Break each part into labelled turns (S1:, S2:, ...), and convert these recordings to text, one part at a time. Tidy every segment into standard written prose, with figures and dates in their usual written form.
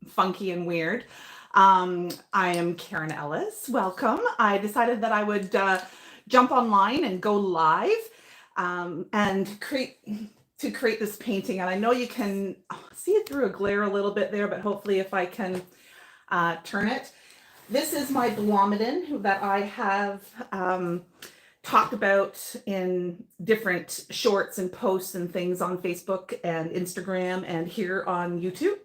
S1: funky and weird. I am Karen Ellis. Welcome. I decided that I would jump online and go live and create this painting. And I know you can see it through a glare a little bit there, but hopefully if I can turn it. This is my Blomidon that I have talked about in different shorts and posts and things on Facebook and Instagram and here on YouTube.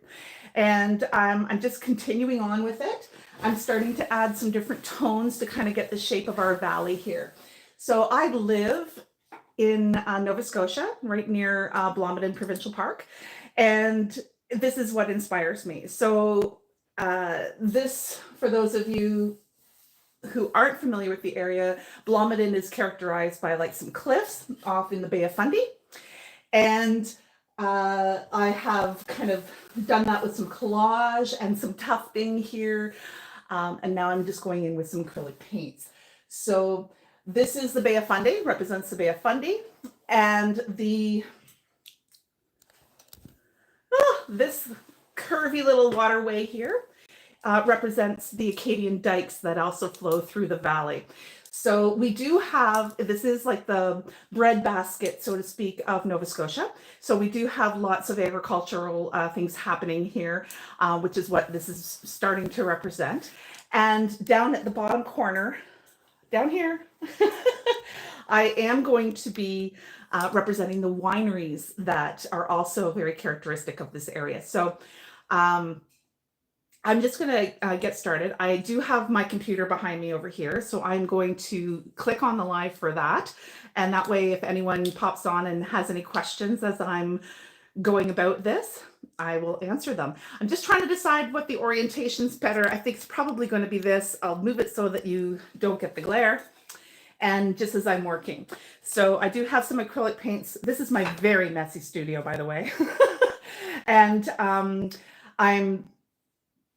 S1: And I'm just continuing on with it. I'm starting to add some different tones to kind of get the shape of our valley here. So I live in Nova Scotia, right near Blomidon Provincial Park. And this is what inspires me. So this, for those of you who aren't familiar with the area, Blomidon is characterized by like some cliffs off in the Bay of Fundy. And I have kind of done that with some collage and some tufting here. And now I'm just going in with some acrylic paints. So this is the Bay of Fundy, represents the Bay of Fundy. And this curvy little waterway here represents the Acadian dikes that also flow through the valley. So we do have, this is like the breadbasket, so to speak, of Nova Scotia. So we do have lots of agricultural things happening here, which is what this is starting to represent. And down at the bottom corner, down here, I am going to be representing the wineries that are also very characteristic of this area. So I'm just going to get started. I do have my computer behind me over here, so I'm going to click on the live for that. And that way, if anyone pops on and has any questions as I'm going about this, I will answer them. I'm just trying to decide what the orientation's better. I think it's probably going to be this. I'll move it so that you don't get the glare. And just as I'm working. So I do have some acrylic paints. This is my very messy studio, by the way. And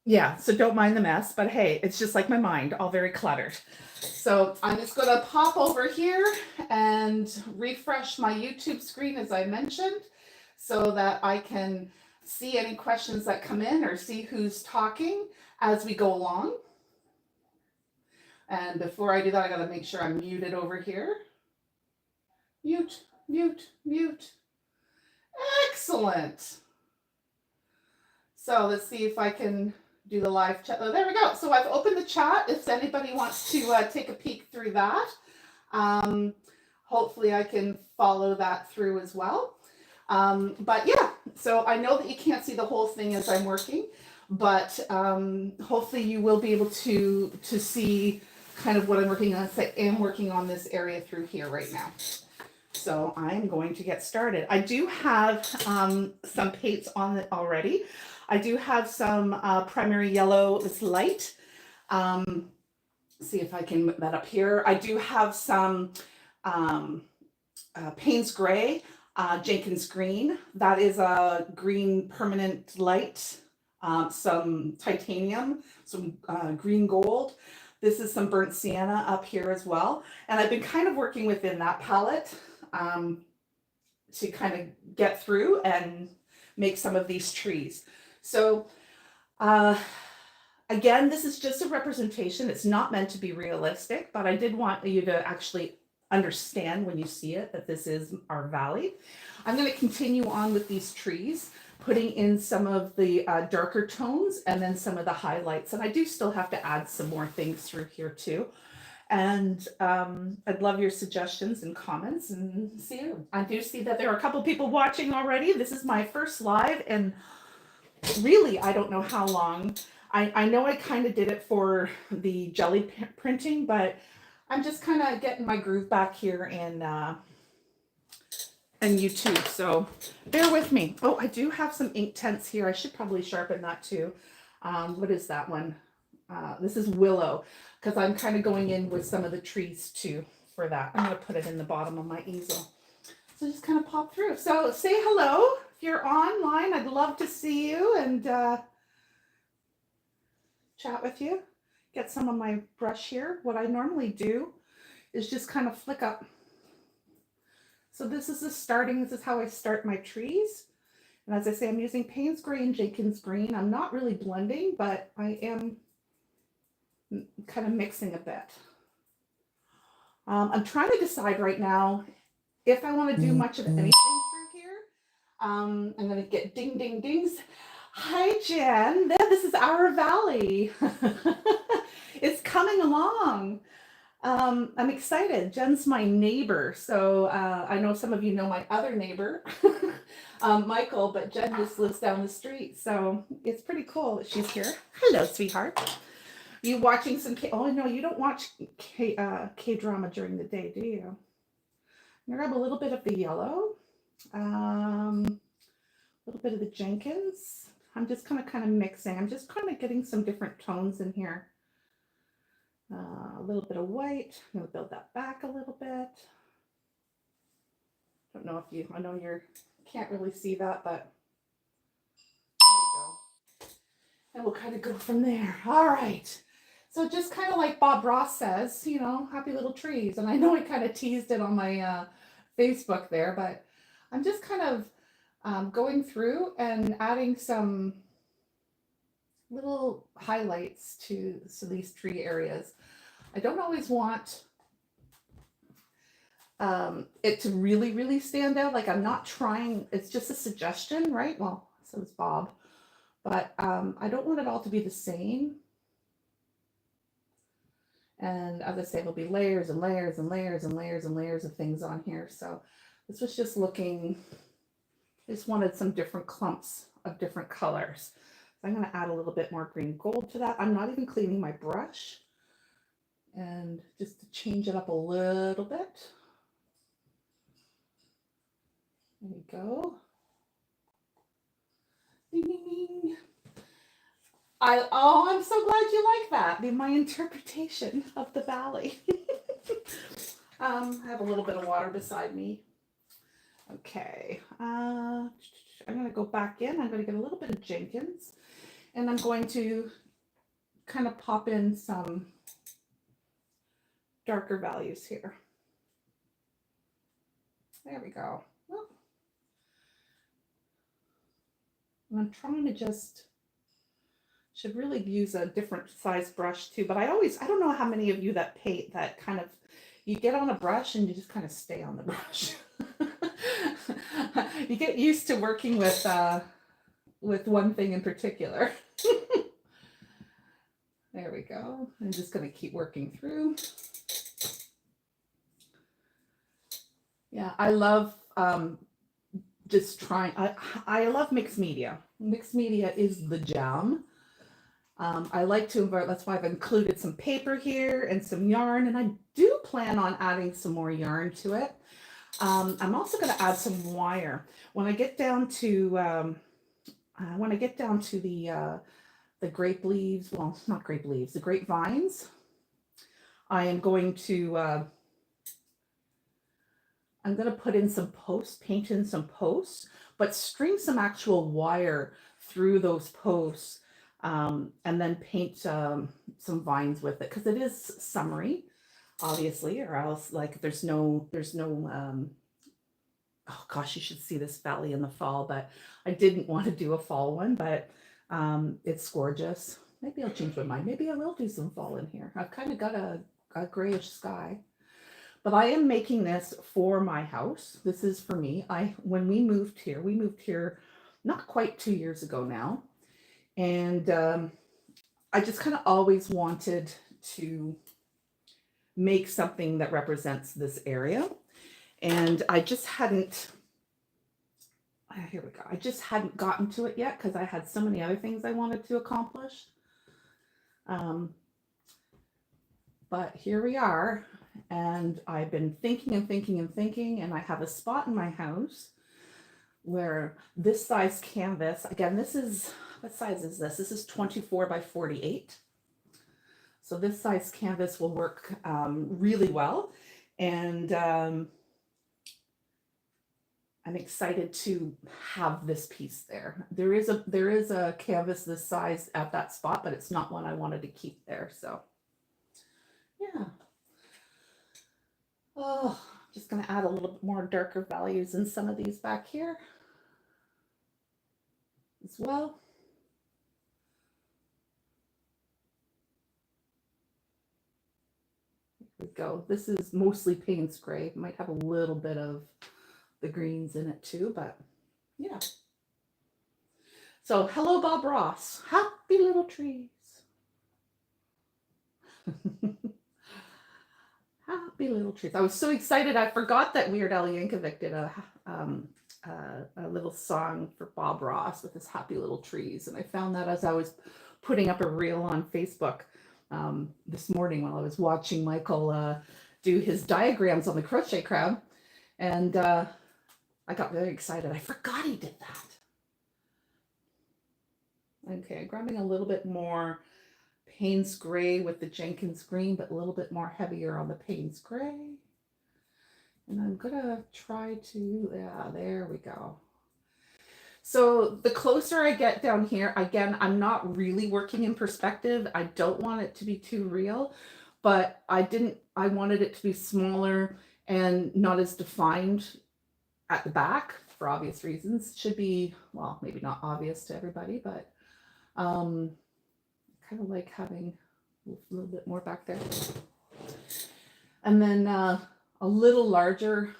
S1: yeah, so don't mind the mess, but hey, it's just like my mind, all very cluttered. So I'm just gonna pop over here and refresh my YouTube screen, as I mentioned, so that I can see any questions that come in or see who's talking as we go along. And before I do that, I gotta make sure I'm muted over here. Mute, mute, mute. Excellent. So let's see if I can do the live chat. Oh, there we go. So I've opened the chat if anybody wants to take a peek through that. Hopefully I can follow that through as well. But yeah, so I know that you can't see the whole thing as I'm working, but hopefully you will be able to see kind of what I'm working on. I am working on this area through here right now. So I'm going to get started. I do have some paints on it already. I do have some primary yellow, it's light. See if I can put that up here. I do have some Payne's Gray, Jenkins Green. That is a green permanent light, some titanium, some green gold. This is some burnt sienna up here as well. And I've been kind of working within that palette to kind of get through and make some of these trees. So again, this is just a representation. It's not meant to be realistic, but I did want you to actually understand when you see it that this is our valley. I'm going to continue on with these trees, putting in some of the darker tones and then some of the highlights. And I do still have to add some more things through here too. And I'd love your suggestions and comments and see. I do see that there are a couple people watching already. This is my first live and really, I don't know how long. I know I kind of did it for the jelly printing, but I'm just kind of getting my groove back here in YouTube. So bear with me. Oh, I do have some ink tents here. I should probably sharpen that too. What is that one? This is willow, because I'm kind of going in with some of the trees too for that. I'm going to put it in the bottom of my easel. So just kind of pop through. So say hello. If you're online, I'd love to see you and chat with you. Get some of my brush here. What I normally do is just kind of flick up. So this is the starting. This is how I start my trees. And as I say, I'm using Payne's Gray and Jenkins Green. I'm not really blending, but I am kind of mixing a bit. I'm trying to decide right now if I want to do much of anything through here. I'm going to get ding, ding, dings. Hi, Jen. This is our valley. It's coming along. I'm excited. Jen's my neighbor. So I know some of you know my other neighbor, Michael, but Jen just lives down the street. So it's pretty cool that she's here. Hello, sweetheart. You watching some oh no, you don't watch K-drama during the day, do you? I'm gonna grab a little bit of the yellow, a little bit of the Jenkins. I'm just kind of mixing. I'm just kind of getting some different tones in here. A little bit of white. I'm gonna build that back a little bit. Don't know if you, I know you can't really see that, but there we go. And we'll kind of go from there. All right. So just kind of like Bob Ross says, you know, happy little trees. And I know I kind of teased it on my Facebook there, but I'm just kind of going through and adding some little highlights to these tree areas. I don't always want it to really, really stand out. Like I'm not trying, it's just a suggestion, right? Well, so is Bob, but I don't want it all to be the same. And as I say, there'll be layers and layers and layers and layers and layers of things on here. So this was just looking, I just wanted some different clumps of different colors. So I'm going to add a little bit more green gold to that. I'm not even cleaning my brush. And just to change it up a little bit. There we go. Ding, ding, ding. I'm so glad you like that. My interpretation of the valley. I have a little bit of water beside me. Okay. I'm going to go back in. I'm going to get a little bit of Jenkins. And I'm going to kind of pop in some darker values here. There we go. Oh. And I'm trying to just, should really use a different size brush too, but I don't know how many of you that paint that kind of, you get on a brush and you just kind of stay on the brush. You get used to working with one thing in particular. There we go. I'm just going to keep working through. Yeah, I love just trying. I love mixed media. Mixed media is the jam. I like to invert, that's why I've included some paper here and some yarn, and I do plan on adding some more yarn to it. I'm also going to add some wire. When I get down to the grape leaves, well, not grape leaves, the grapevines, I am going to I'm going to put in some posts, paint in some posts, but string some actual wire through those posts, and then paint some vines with it, because it is summery, obviously, or else like there's no oh gosh, you should see this valley in the fall, but I didn't want to do a fall one, but it's gorgeous. Maybe I'll change my mind. Maybe I will do some fall in here. I've kind of got a grayish sky. But I am making this for my house. This is for me. When we moved here not quite 2 years ago now. And I just kind of always wanted to make something that represents this area. And I just hadn't, here we go. I just hadn't gotten to it yet because I had so many other things I wanted to accomplish. But here we are. And I've been thinking and thinking and thinking, and I have a spot in my house where this size canvas, again, this is, what size is this? This is 24 by 48. So this size canvas will work really well. And I'm excited to have this piece there. There is a canvas this size at that spot, but it's not one I wanted to keep there. So yeah. Oh, just going to add a little bit more darker values in some of these back here. as well. There we go. This is mostly Payne's gray. Might have a little bit of the greens in it too, but yeah. So hello, Bob Ross. Happy little trees. Happy little trees. I was so excited. I forgot that Weird Al Yankovic did a little song for Bob Ross with his Happy Little Trees. And I found that as I was putting up a reel on Facebook this morning while I was watching Michael do his diagrams on the crochet crowd. And I got very excited. I forgot he did that. Okay, I'm grabbing a little bit more Payne's gray with the Jenkins green, but a little bit more heavier on the Payne's gray. And I'm gonna try to, yeah, there we go. So the closer I get down here, again, I'm not really working in perspective. I don't want it to be too real, but I wanted it to be smaller and not as defined at the back for obvious reasons. Should be, well, maybe not obvious to everybody, but kind of like having a little bit more back there. And then a little larger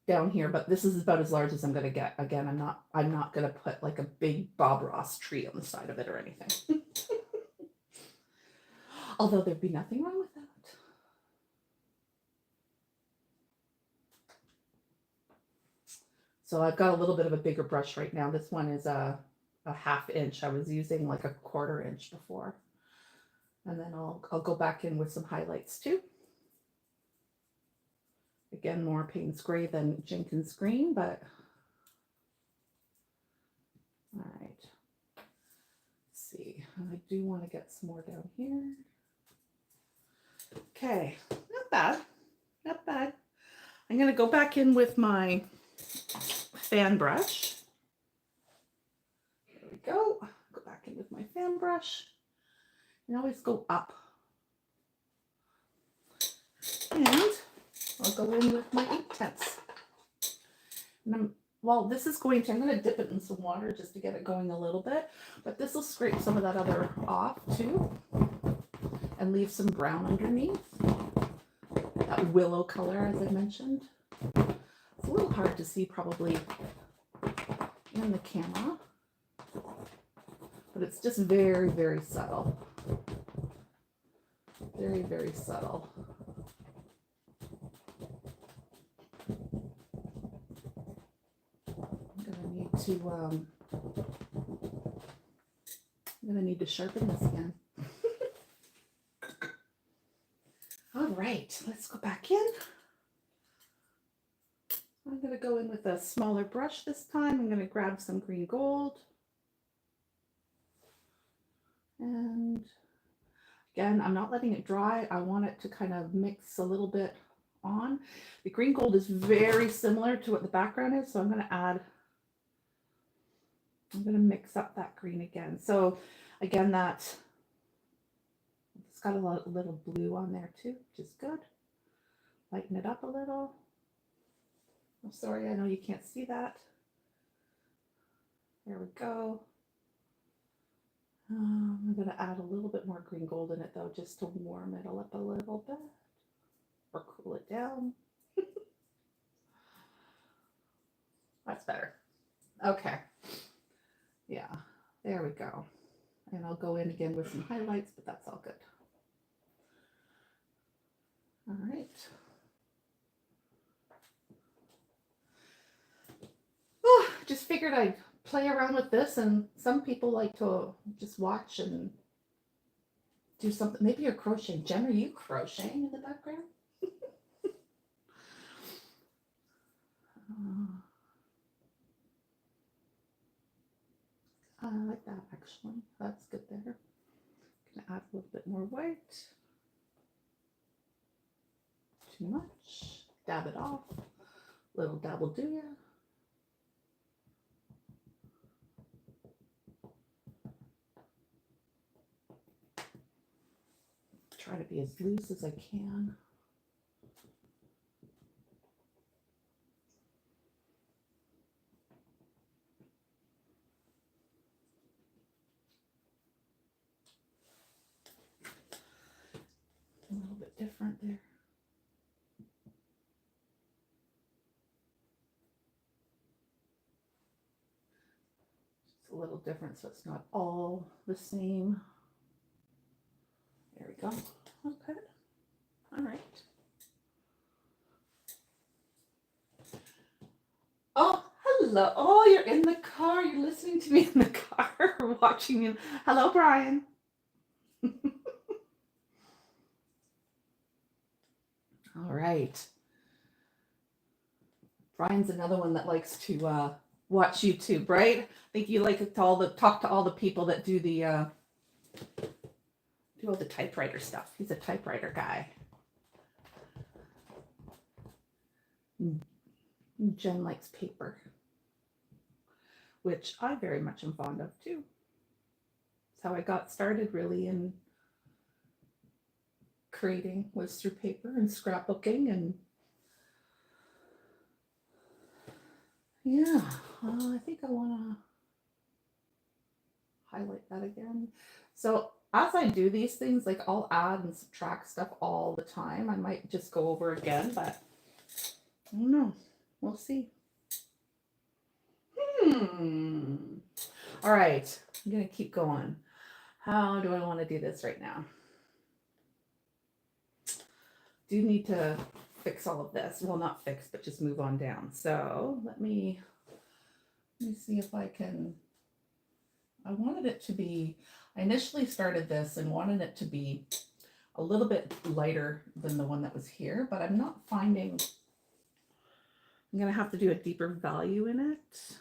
S1: down here, but this is about as large as I'm going to get. Again, I'm not going to put like a big Bob Ross tree on the side of it or anything. Although there'd be nothing wrong with that. So I've got a little bit of a bigger brush right now. This one is a ½ inch. I was using like a ¼ inch before. And then I'll go back in with some highlights too. Again, more Payne's gray than Jenkins green, but all right. Let's see. I do want to get some more down here. Okay, not bad, not bad. I'm going to go back in with my fan brush. There we go. Go back in with my fan brush. And always go up. And I'll go in with my 8/10. And well, this is going to, I'm going to dip it in some water just to get it going a little bit, but this will scrape some of that other off too and leave some brown underneath. That willow color, as I mentioned. It's a little hard to see probably in the camera, but it's just very, very subtle. Very, very subtle. I'm gonna need to sharpen this again. All right, let's go back in. I'm gonna go in with a smaller brush this time. I'm gonna grab some green gold. And again, I'm not letting it dry. I want it to kind of mix a little bit on. The green gold is very similar to what the background is, so I'm gonna mix up that green again. So again, it's got a little blue on there too, which is good. Lighten it up a little. I'm sorry, I know you can't see that. There we go. I'm going to add a little bit more green gold in it though, just to warm it up a little bit or cool it down. That's better. Okay. Yeah, there we go. And I'll go in again with some highlights, but that's all good. All right. Oh, just figured I'd play around with this, and some people like to just watch and do something. Maybe you're crocheting. Jen, are you crocheting in the background? I like that actually. That's good there. Gonna add a little bit more white. Too much. Dab it off. Little dab will do ya. Try to be as loose as I can. a little different so it's not all the same. There we go. Okay. All right. Oh, hello. Oh, you're in the car. You're listening to me in the car, watching me. Hello, Brian. All right. Brian's another one that likes to watch YouTube, right? I think you like to talk to all the people that do all the typewriter stuff. He's a typewriter guy. Jen likes paper, which I very much am fond of too. That's how I got started really in creating, was through paper and scrapbooking. And yeah, I think I want to highlight that again. So as I do these things, like I'll add and subtract stuff all the time. I might just go over again, but I don't know. We'll see. All right, I'm gonna keep going. How do I want to do this right now? Do need to fix all of this. Well, not fix, but just move on down. So let me see if I can. I wanted it to be, I initially started this and wanted it to be a little bit lighter than the one that was here, but I'm not finding, I'm going to have to do a deeper value in it.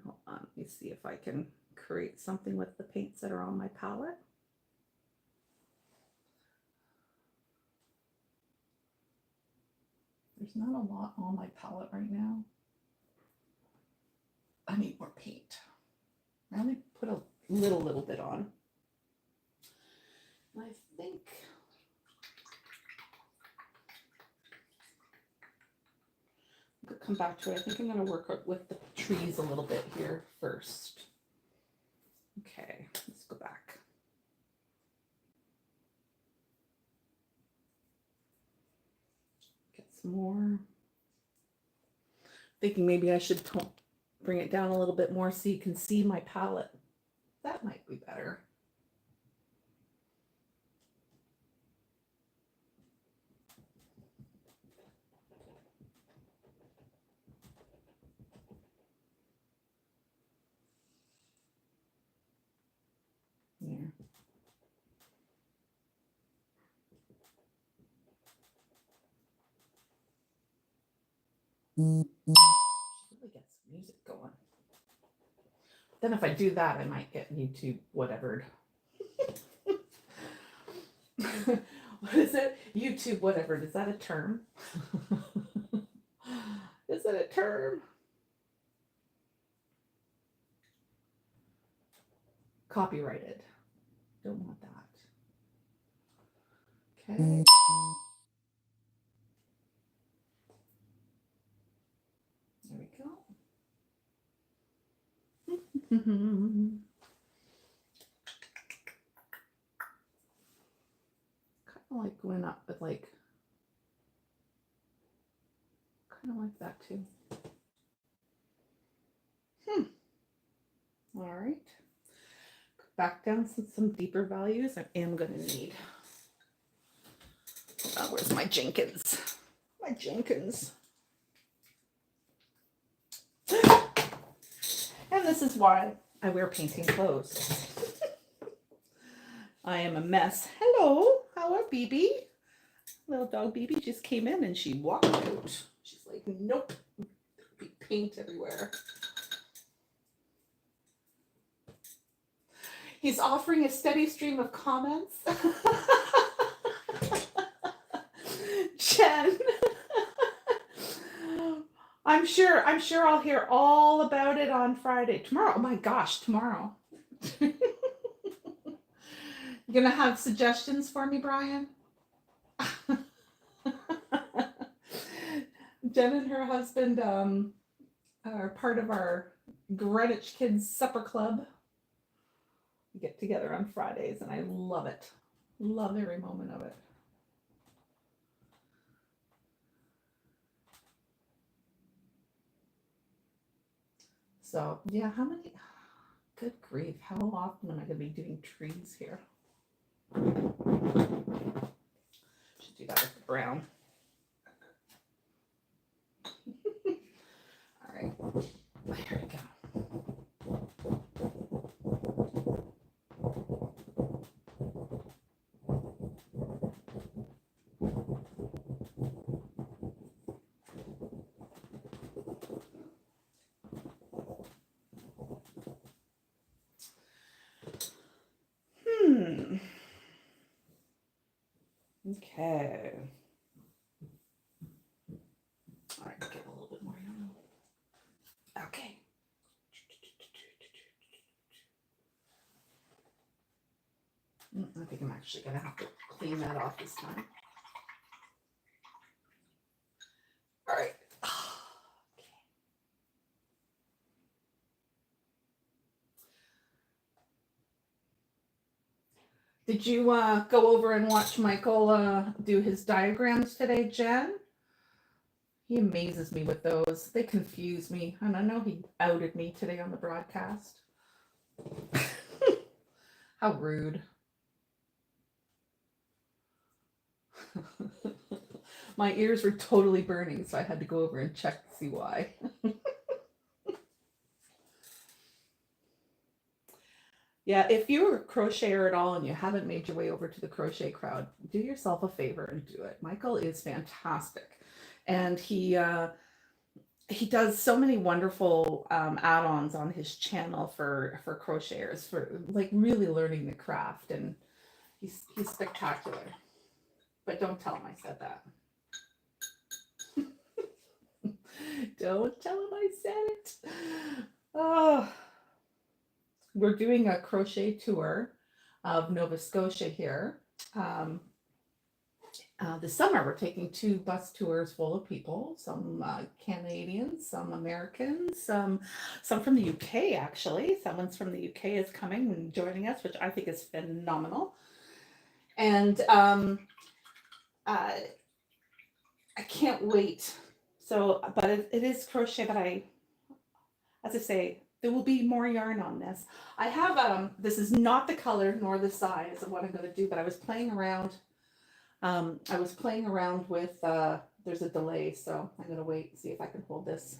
S1: Hold on, let me see if I can create something with the paints that are on my palette. There's not a lot on my palette right now. I need more paint. I only put a little bit on. And I think I could come back to it. I think I'm going to work with the trees a little bit here first. Okay, let's go back. Get some more. Thinking maybe I should bring it down a little bit more so you can see my palette. That might be better. There. Really get some music going. Then if I do that, I might get YouTube whatevered. What is it? YouTube whatevered. Is that a term? Is it a term? Copyrighted. Don't want that. Okay. There we go. Kind of like going up, but like kind of like that too. All right. Back down to some deeper values. I am going to need. Where's my Jenkins? My Jenkins. And this is why I wear painting clothes. I am a mess. Hello, how are BB? Little dog BB just came in and she walked out. She's like, nope, there'll be paint everywhere. He's offering a steady stream of comments. Jen. I'm sure I'll hear all about it on Friday. Tomorrow. Oh my gosh, tomorrow. You gonna have suggestions for me, Brian? Jen and her husband are part of our Greenwich Kids Supper Club. We get together on Fridays and I love it. Love every moment of it. So yeah, how many, good grief, how often am I gonna be doing trees here? Should do that with the brown. All right, there we go. Okay. All right, get a little bit more yellow. Okay. I think I'm actually gonna have to clean that off this time. All right. Okay. Did you go over and watch Michael do his diagrams today, Jen? He amazes me with those. They confuse me. And I know he outed me today on the broadcast. How rude. My ears were totally burning, so I had to go over and check to see why. Yeah, if you're a crocheter at all and you haven't made your way over to the crochet crowd, do yourself a favor and do it. Michael is fantastic. And he does so many wonderful add-ons on his channel for crocheters, for like really learning the craft, and he's spectacular. But don't tell him I said that. Don't tell him I said it. Oh, we're doing a crochet tour of Nova Scotia here. This summer, we're taking 2 bus tours full of people, some Canadians, some Americans, some from the UK, actually. Someone's from the UK is coming and joining us, which I think is phenomenal. And I can't wait. So, but it is crochet, but as I say, there will be more yarn on this. I have, this is not the color nor the size of what I'm going to do, but I was playing around. With, there's a delay, so I'm going to wait and see if I can hold this.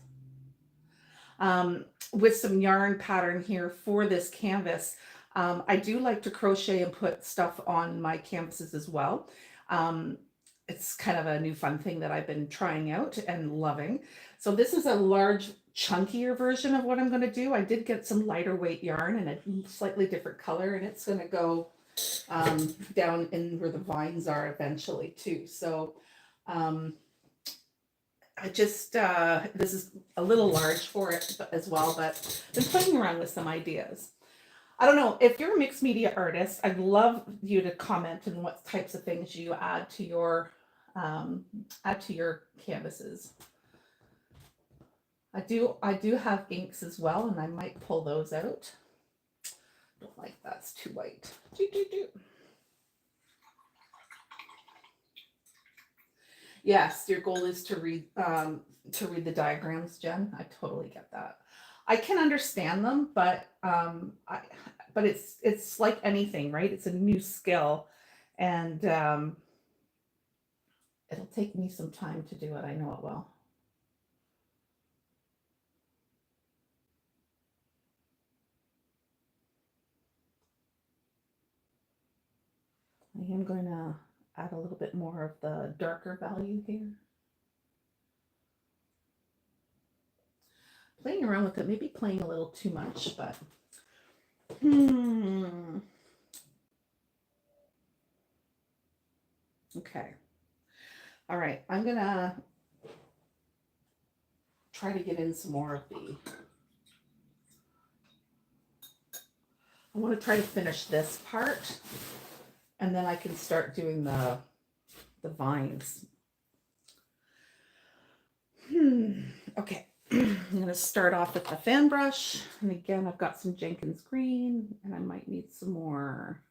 S1: With some yarn pattern here for this canvas. I do like to crochet and put stuff on my canvases as well. It's kind of a new fun thing that I've been trying out and loving. So this is a large, chunkier version of what I'm going to do. I did get some lighter weight yarn and a slightly different color, and it's going to go down in where the vines are eventually too. So I just, this is a little large for it as well, but I've been playing around with some ideas. I don't know, if you're a mixed media artist, I'd love you to comment on what types of things you add to your canvases. I do have inks as well, and I might pull those out. Don't like that's too white. Yes, your goal is to read the diagrams, Jen. I totally get that. I can understand them, but but it's like anything, right? It's a new skill, and it'll take me some time to do it. I know it will. I am going to add a little bit more of the darker value here. Playing around with it, maybe playing a little too much, but okay. All right, I'm gonna try to get in some more of the, I want to try to finish this part, and then I can start doing the vines. Okay, I'm going to start off with the fan brush, and again, I've got some Jenkins green, and I might need some more.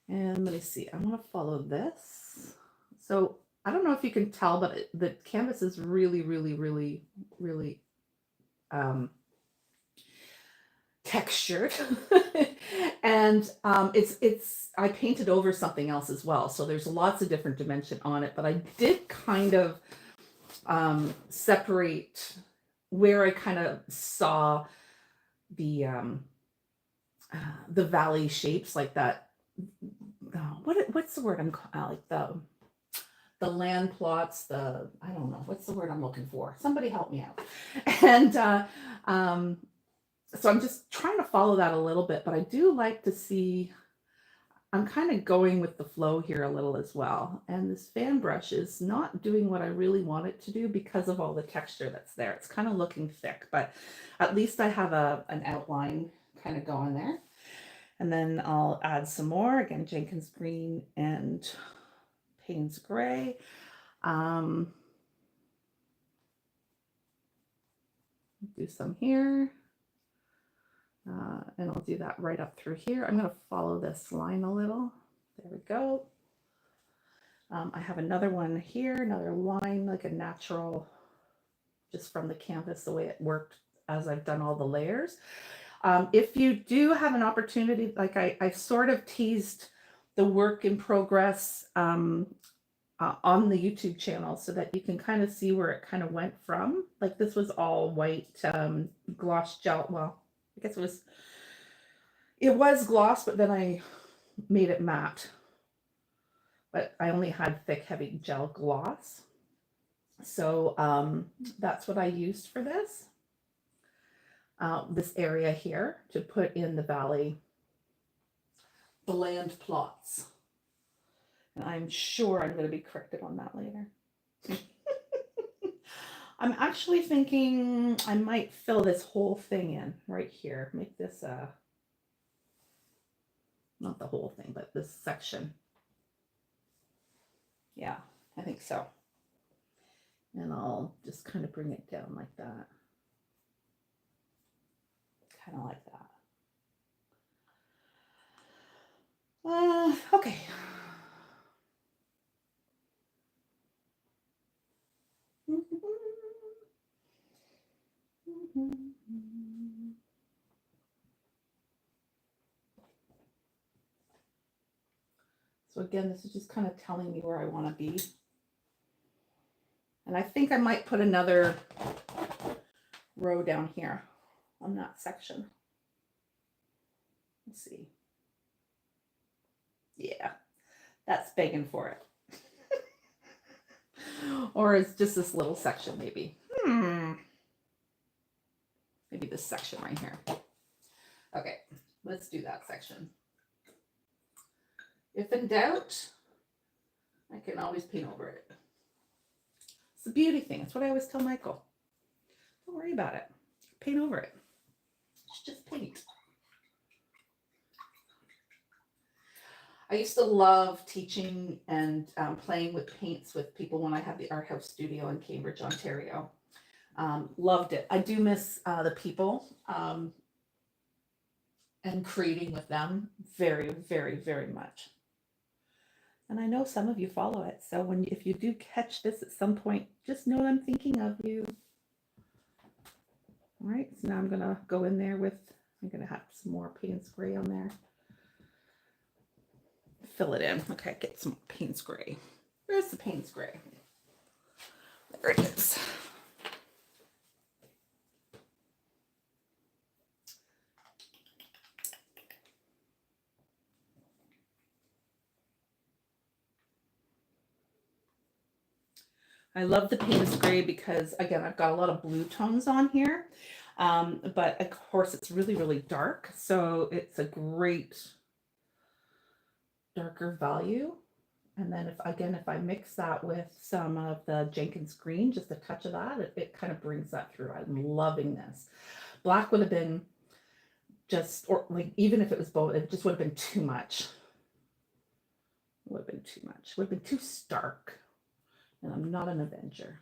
S1: And let me see, I want to follow this. So I don't know if you can tell, but the canvas is really, really, really, really textured. And it's I painted over something else as well, so there's lots of different dimension on it, but I did kind of separate where I kind of saw the valley shapes, like that. What's the word like the land plots, I don't know, what's the word I'm looking for? Somebody help me out. And so I'm just trying to follow that a little bit, but I do like to see, I'm kind of going with the flow here a little as well. And this fan brush is not doing what I really want it to do because of all the texture that's there. It's kind of looking thick, but at least I have an outline kind of going there. And then I'll add some more, again, Jenkins green and Payne's gray. Do some here. And I'll do that right up through here. I'm going to follow this line a little. There we go. I have another one here, another line, like a natural, just from the canvas, the way it worked as I've done all the layers. If you do have an opportunity, like I sort of teased the work in progress on the YouTube channel so that you can kind of see where it kind of went from. Like this was all white gloss gel. Well, I guess it was gloss, but then I made it matte. But I only had thick, heavy gel gloss. So that's what I used for this. This area here to put in the valley, the land plots. And I'm sure I'm going to be corrected on that later. I'm actually thinking I might fill this whole thing in right here. Make this not the whole thing, but this section. Yeah, I think so. And I'll just kind of bring it down like that. Kind of like that. Okay. So again, this is just kind of telling me where I want to be. And I think I might put another row down here on that section. Let's see. Yeah, that's begging for it. Or it's just this little section maybe. Maybe this section right here. Okay, let's do that section. If in doubt, I can always paint over it. It's the beauty thing. It's what I always tell Michael. Don't worry about it. Paint over it. It's just paint. I used to love teaching and playing with paints with people when I had the Art House studio in Cambridge, Ontario. Loved it. I do miss the people and creating with them very, very, very much. And I know some of you follow it. So if you do catch this at some point, just know I'm thinking of you. All right, so now I'm going to go in there with, I'm going to have some more Payne's gray on there. Fill it in. Okay, get some Payne's gray. Where's the Payne's gray? There it is. I love the Payne's gray because, again, I've got a lot of blue tones on here. But of course, it's really, really dark. So it's a great darker value. And then if I mix that with some of the Jenkins green, just a touch of that, it kind of brings that through. I'm loving this. Black would have been just, or like, even if it was both, it just would have been too much. It would have been too much. It would have been too stark. And I'm not an Avenger.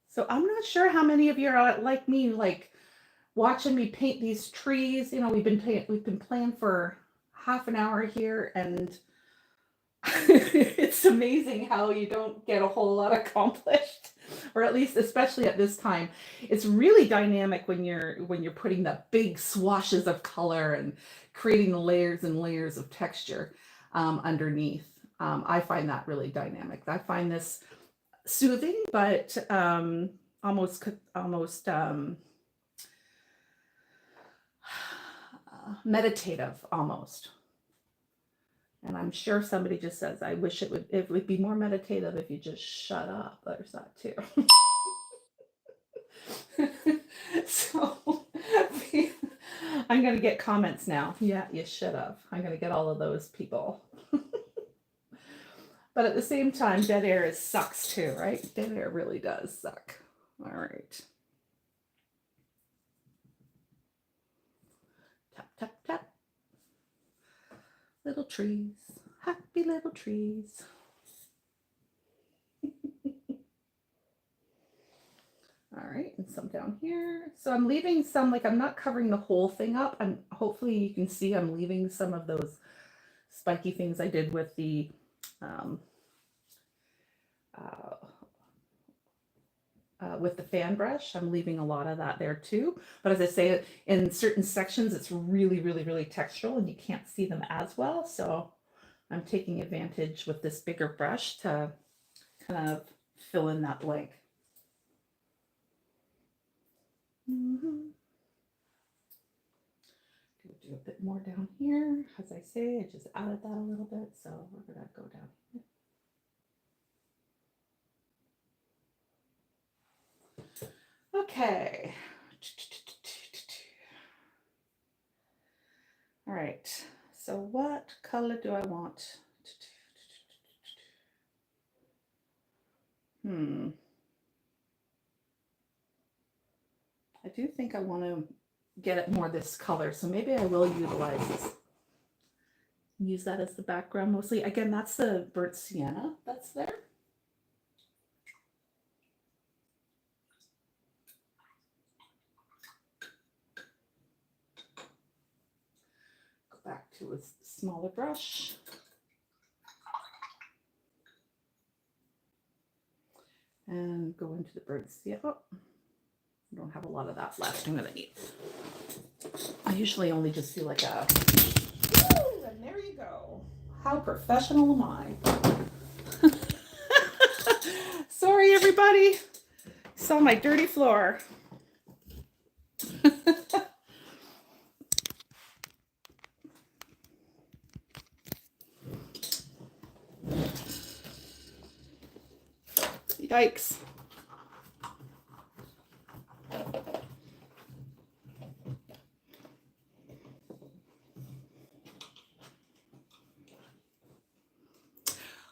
S1: So I'm not sure how many of you are like me, like watching me paint these trees. You know, we've been playing for half an hour here, and it's amazing how you don't get a whole lot accomplished, or at least especially at this time. It's really dynamic when you're putting the big swashes of color and creating the layers and layers of texture underneath. I find that really dynamic. I find this soothing, but almost meditative almost. And I'm sure somebody just says, I wish it would be more meditative if you just shut up. There's that too. So I'm going to get comments now. Yeah, you should have. I'm going to get all of those people. But at the same time, dead air sucks too, right? Dead air really does suck. All right. Tap, tap, tap. Little trees, happy little trees. All right, and some down here. So I'm leaving some, like I'm not covering the whole thing up. And hopefully you can see I'm leaving some of those spiky things I did with the fan brush. I'm leaving a lot of that there too. But as I say, in certain sections, it's really, really, really textural and you can't see them as well. So I'm taking advantage with this bigger brush to kind of fill in that blank. Do a bit more down here. As I say, I just added that a little bit. So we're going to go down here. Okay. All right. So what color do I want? I do think I want to get it more this color. So maybe I will utilize this. Use that as the background mostly. Again, that's the burnt sienna that's there. Go back to a smaller brush. And go into the burnt sienna. Oh, I don't have a lot of that left. I'm gonna need. I usually only just do like a. Ooh, and there you go. How professional am I? Sorry, everybody. Saw my dirty floor. Yikes.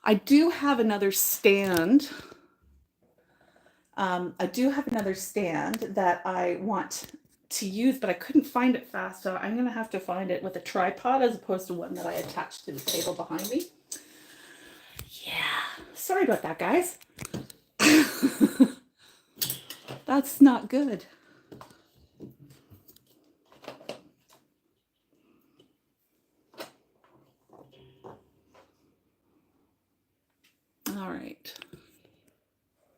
S1: I do have another stand. That I want to use, but I couldn't find it fast. So I'm going to have to find it with a tripod as opposed to one that I attached to the table behind me. Yeah. Sorry about that, guys. That's not good. All right.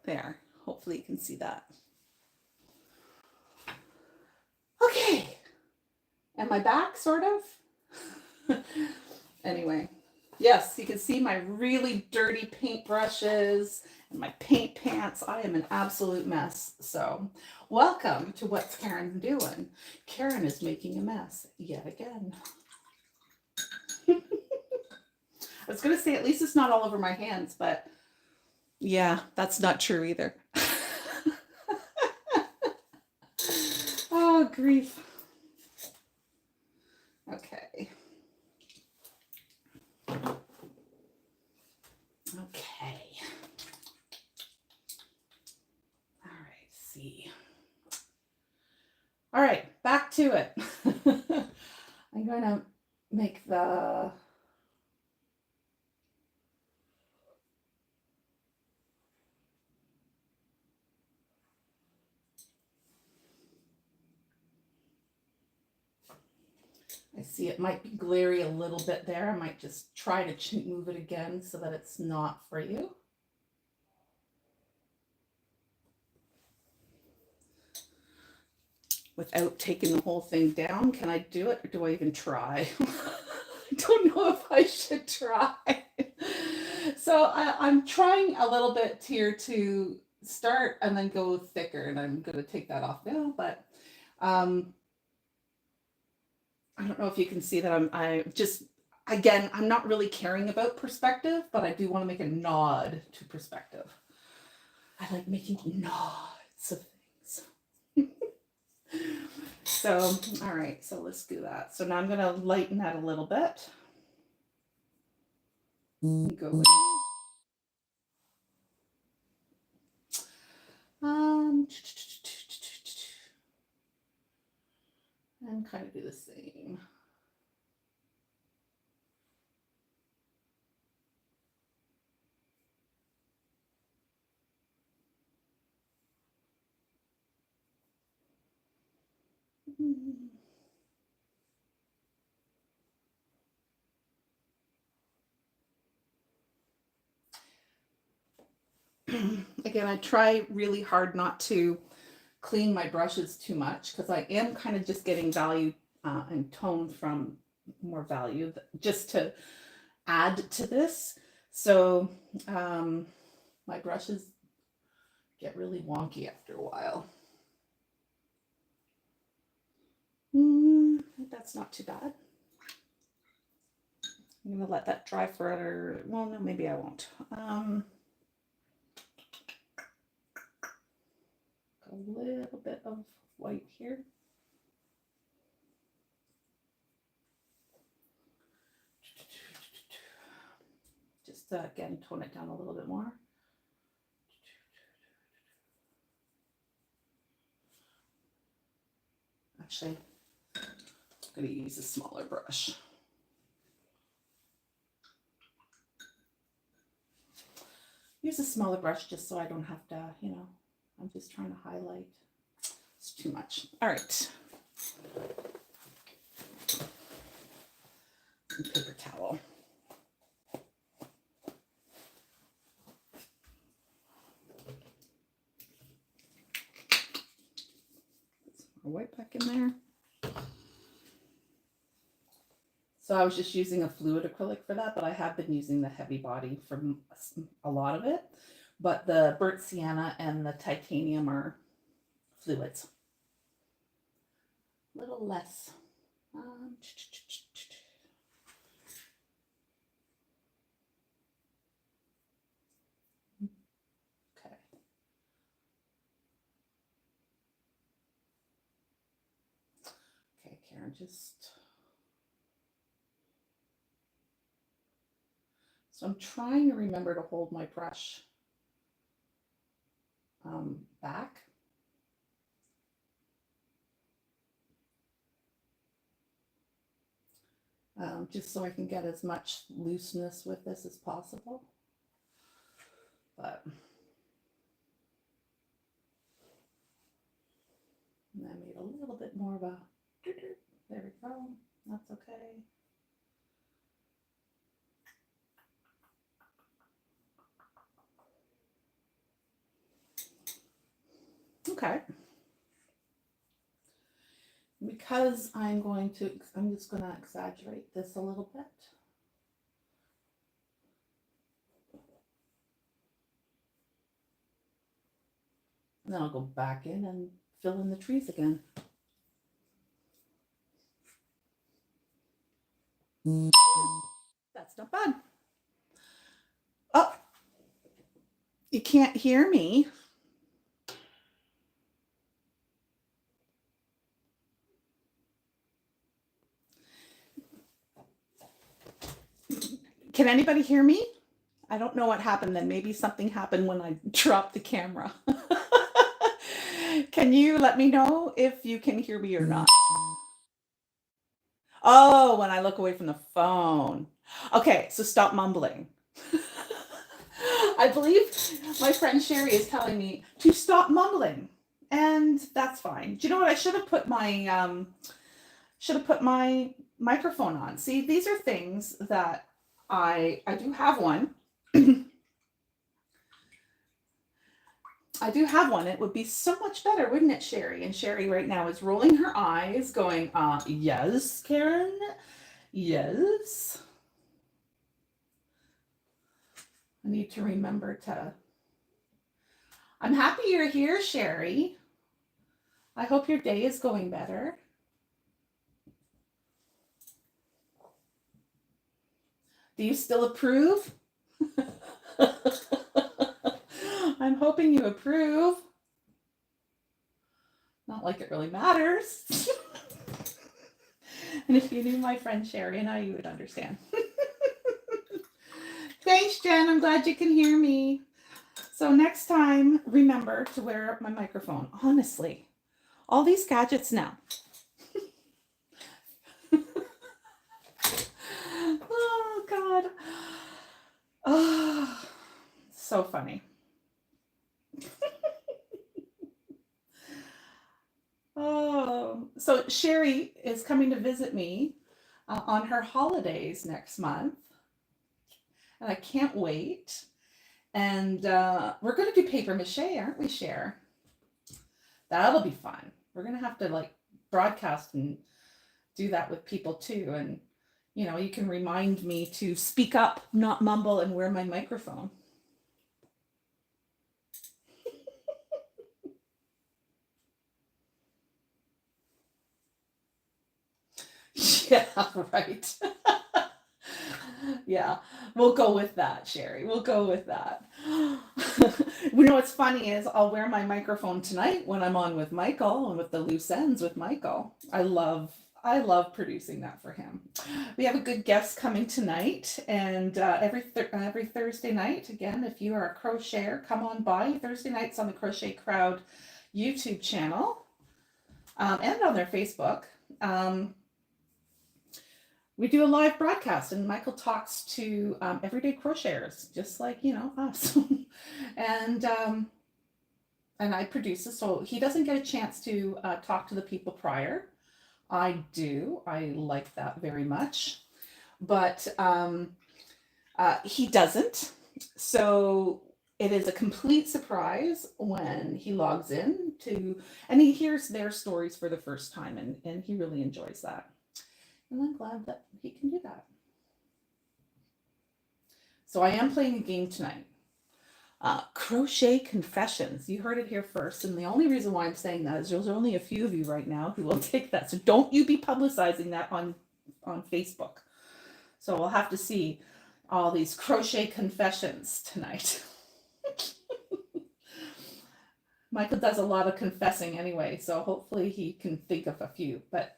S1: There. Hopefully you can see that. Okay. Am I back, sort of? Anyway. Yes, you can see my really dirty paint brushes and my paint pants. I am an absolute mess. So welcome to What's Karen Doing. Karen is making a mess yet again. I was going to say at least it's not all over my hands, but yeah, that's not true either. Oh, grief. Okay. Okay. All right, see. All right, back to it. I'm going to make the see it might be glary a little bit there. I might just try to move it again so that it's not for you. Without taking the whole thing down, can I do it or do I even try? I don't know if I should try. So I'm trying a little bit here to start and then go thicker, and I'm going to take that off now, but I don't know if you can see that again, I'm not really caring about perspective, but I do want to make a nod to perspective. I like making nods of things. So, all right, so let's do that. So now I'm going to lighten that a little bit. Go in. And kind of do the same. Again, I try really hard not to clean my brushes too much because I am kind of just getting value and tone from more value just to add to this. So my brushes get really wonky after a while. That's not too bad. I'm going to let that dry for, well, no, maybe I won't. A little bit of white here. Just again, tone it down a little bit more. Actually, I'm going to use a smaller brush. Use a smaller brush just so I don't have to, you know, I'm just trying to highlight. It's too much. All right. And paper towel. Put some more white back in there. So I was just using a fluid acrylic for that, but I have been using the heavy body for a lot of it. But the burnt sienna and the titanium are fluids. A little less. Okay. Okay, Karen, just... So I'm trying to remember to hold my brush back. Just so I can get as much looseness with this as possible. But and I made a little bit more of a, there we go, that's okay. Okay. Because I'm just going to exaggerate this a little bit. And then I'll go back in and fill in the trees again. That's not bad. Oh, you can't hear me. Can anybody hear me? I don't know what happened then. Maybe something happened when I dropped the camera. Can you let me know if you can hear me or not? Oh, when I look away from the phone. Okay, so stop mumbling. I believe my friend Sherry is telling me to stop mumbling, and that's fine. Do you know what? I should have put my microphone on. See, these are things that I do have one. I do have one. It would be so much better, wouldn't it, Sherry? And Sherry right now is rolling her eyes, going, yes, Karen, yes. I need to remember to. I'm happy you're here, Sherry. I hope your day is going better. Do you still approve? I'm hoping you approve. Not like it really matters. And if you knew my friend Sherry and I, you would understand. Thanks, Jen. I'm glad you can hear me. So next time, remember to wear my microphone. Honestly, all these gadgets now. Oh, God. Oh, so funny. Oh, so Sherry is coming to visit me on her holidays next month, and I can't wait. And we're going to do paper mache, aren't we, Cher? That'll be fun. We're going to have to like broadcast and do that with people too. And, you know, you can remind me to speak up, not mumble, and wear my microphone. Yeah, right. Yeah, we'll go with that, Sherry. We'll go with that. You know what's funny is I'll wear my microphone tonight when I'm on with Michael and with the loose ends with Michael. I love producing that for him. We have a good guest coming tonight, and every Thursday night, again, if you are a crocheter, come on by. Thursday nights on the Crochet Crowd YouTube channel and on their Facebook. We do a live broadcast, and Michael talks to everyday crocheters, just like, you know, us. and I produce it, so he doesn't get a chance to talk to the people prior. I do. I like that very much, but he doesn't. So it is a complete surprise when he logs in and he hears their stories for the first time, and he really enjoys that. And I'm glad that he can do that. So I am playing a game tonight. Crochet Confessions. You heard it here first. And the only reason why I'm saying that is there's only a few of you right now who will take that. So don't you be publicizing that on Facebook. So we'll have to see all these crochet confessions tonight. Michael does a lot of confessing anyway, so hopefully he can think of a few, but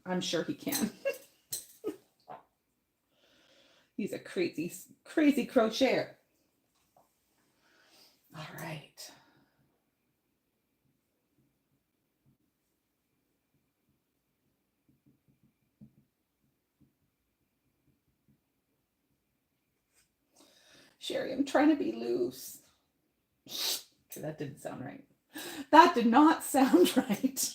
S1: I'm sure he can. He's a crazy, crazy crocheter. All right. Sherry, I'm trying to be loose. That didn't sound right. That did not sound right.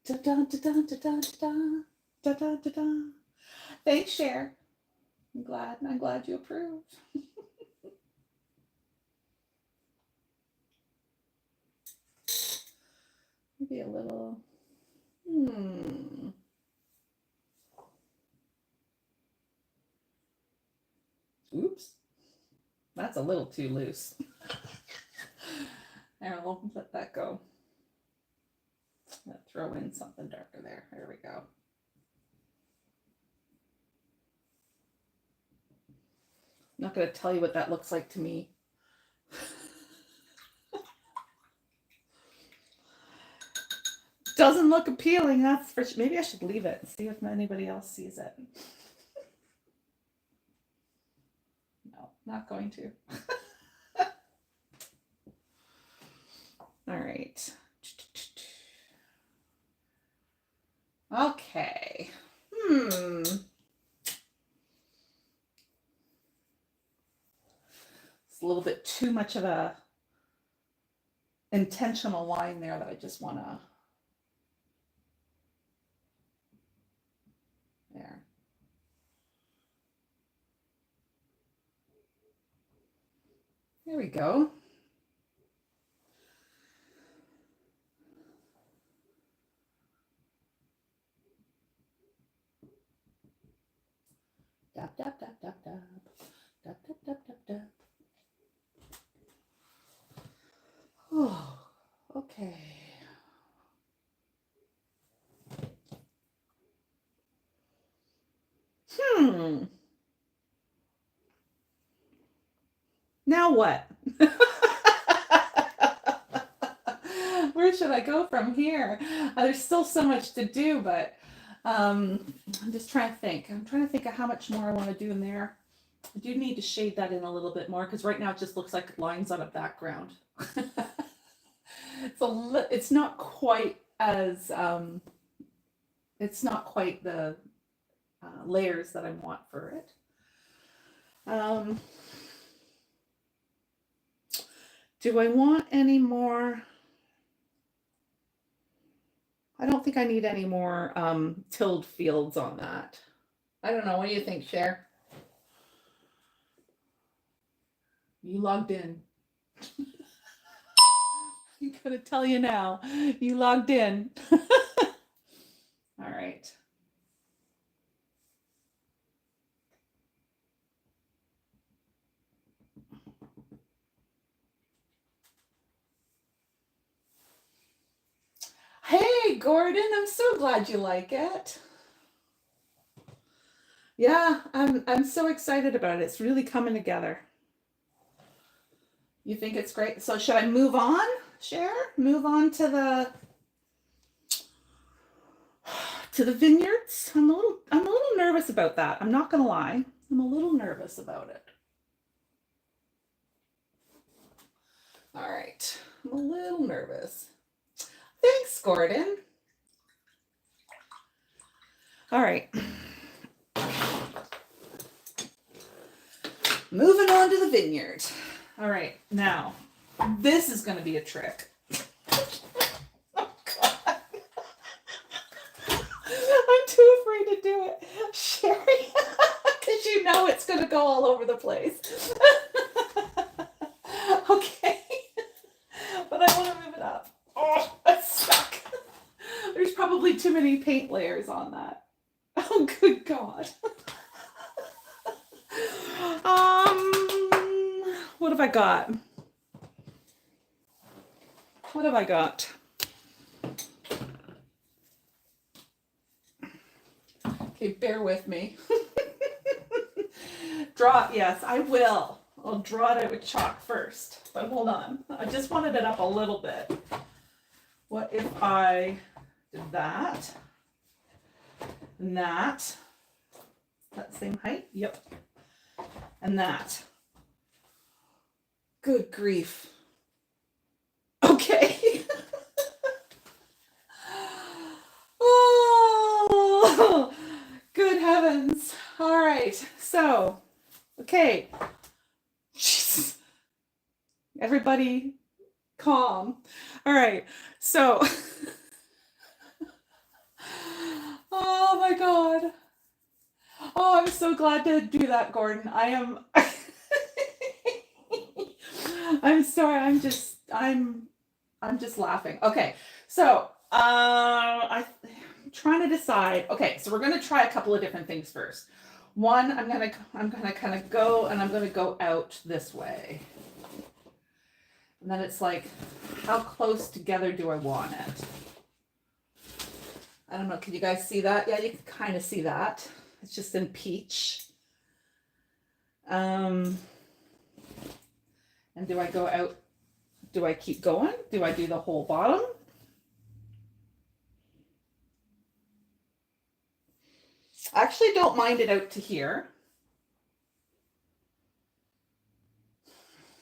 S1: Da da da da da da da da da da. Thanks, Cher. I'm glad you approved. Maybe a little. Oops. That's a little too loose. There, we'll let that go. Let's throw in something darker there. There we go. I'm not going to tell you what that looks like to me. Doesn't look appealing, that's for sure. Maybe I should leave it and see if anybody else sees it. No, not going to. All right. Okay. It's a little bit too much of a intentional line there that I just want to, there. There we go. Dap, dap, dap, dap, dap. Dap, dap, dap, dap, dap. Oh, okay. Now what? Where should I go from here? There's still so much to do, but I'm just trying to think. I'm trying to think of how much more I want to do in there. I do need to shade that in a little bit more because right now it just looks like lines on a background. It's not quite as it's not quite the layers that I want for it. Do I want any more? I don't think I need any more tilled fields on that. I don't know. What do you think, Cher? You logged in. I'm gonna tell you now. You logged in. All right. Hey, Gordon, I'm so glad you like it. Yeah, I'm so excited about it. It's really coming together. You think it's great? So should I move on, Cher? Move on to the vineyards? I'm a little nervous about that. I'm not gonna lie. I'm a little nervous about it. All right. I'm a little nervous. Thanks, Gordon. All right. Moving on to the vineyard. All right, now, this is going to be a trick. Oh, God. I'm too afraid to do it, Sherry, because you know it's going to go all over the place. Okay, but I want to move it up. Oh, it's stuck. There's probably too many paint layers on that. Oh, good God. What have I got? What have I got? Okay, bear with me. Draw, yes, I will. I'll draw it out with chalk first, but hold on. I just wanted it up a little bit. What if I did that and that? That same height? Yep. And that. Good grief. Okay. Oh, good heavens. All right. So, okay. Jeez. Everybody calm. All right. So, oh my God. Oh, I'm so glad to do that, Gordon. I am. I'm sorry. I'm just laughing. Okay. So, I'm trying to decide. Okay. So we're going to try a couple of different things first. One, I'm going to kind of go and I'm going to go out this way. And then it's like, how close together do I want it? I don't know. Can you guys see that? Yeah, you can kind of see that. It's just in peach. And do I go out? Do I keep going? Do I do the whole bottom? I actually don't mind it out to here.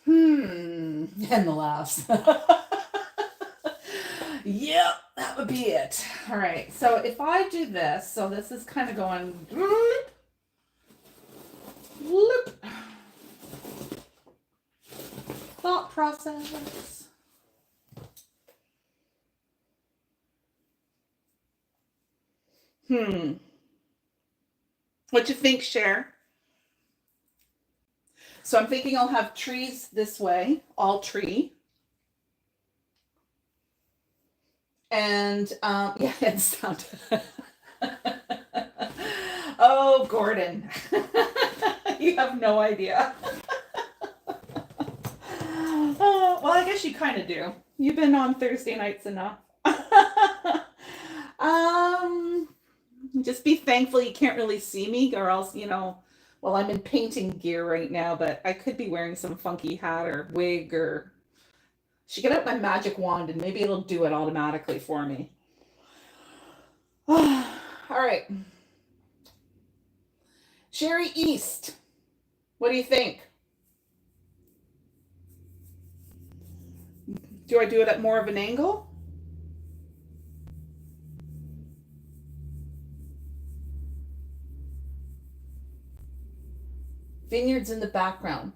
S1: And the laughs. Yep, that would be it. All right, so if I do this, so this is kind of going whoop, thought process. What you think, Cher? So I'm thinking I'll have trees this way, all tree. And yeah, it sounded. Oh, Gordon. You have no idea. Well, I guess you kind of do. You've been on Thursday nights enough. um, just be thankful you can't really see me, or else, well, I'm in painting gear right now, but I could be wearing some funky hat or wig, or should get out my magic wand and maybe it'll do it automatically for me. All right. Sherry East, what do you think? Do I do it at more of an angle? Vineyards in the background.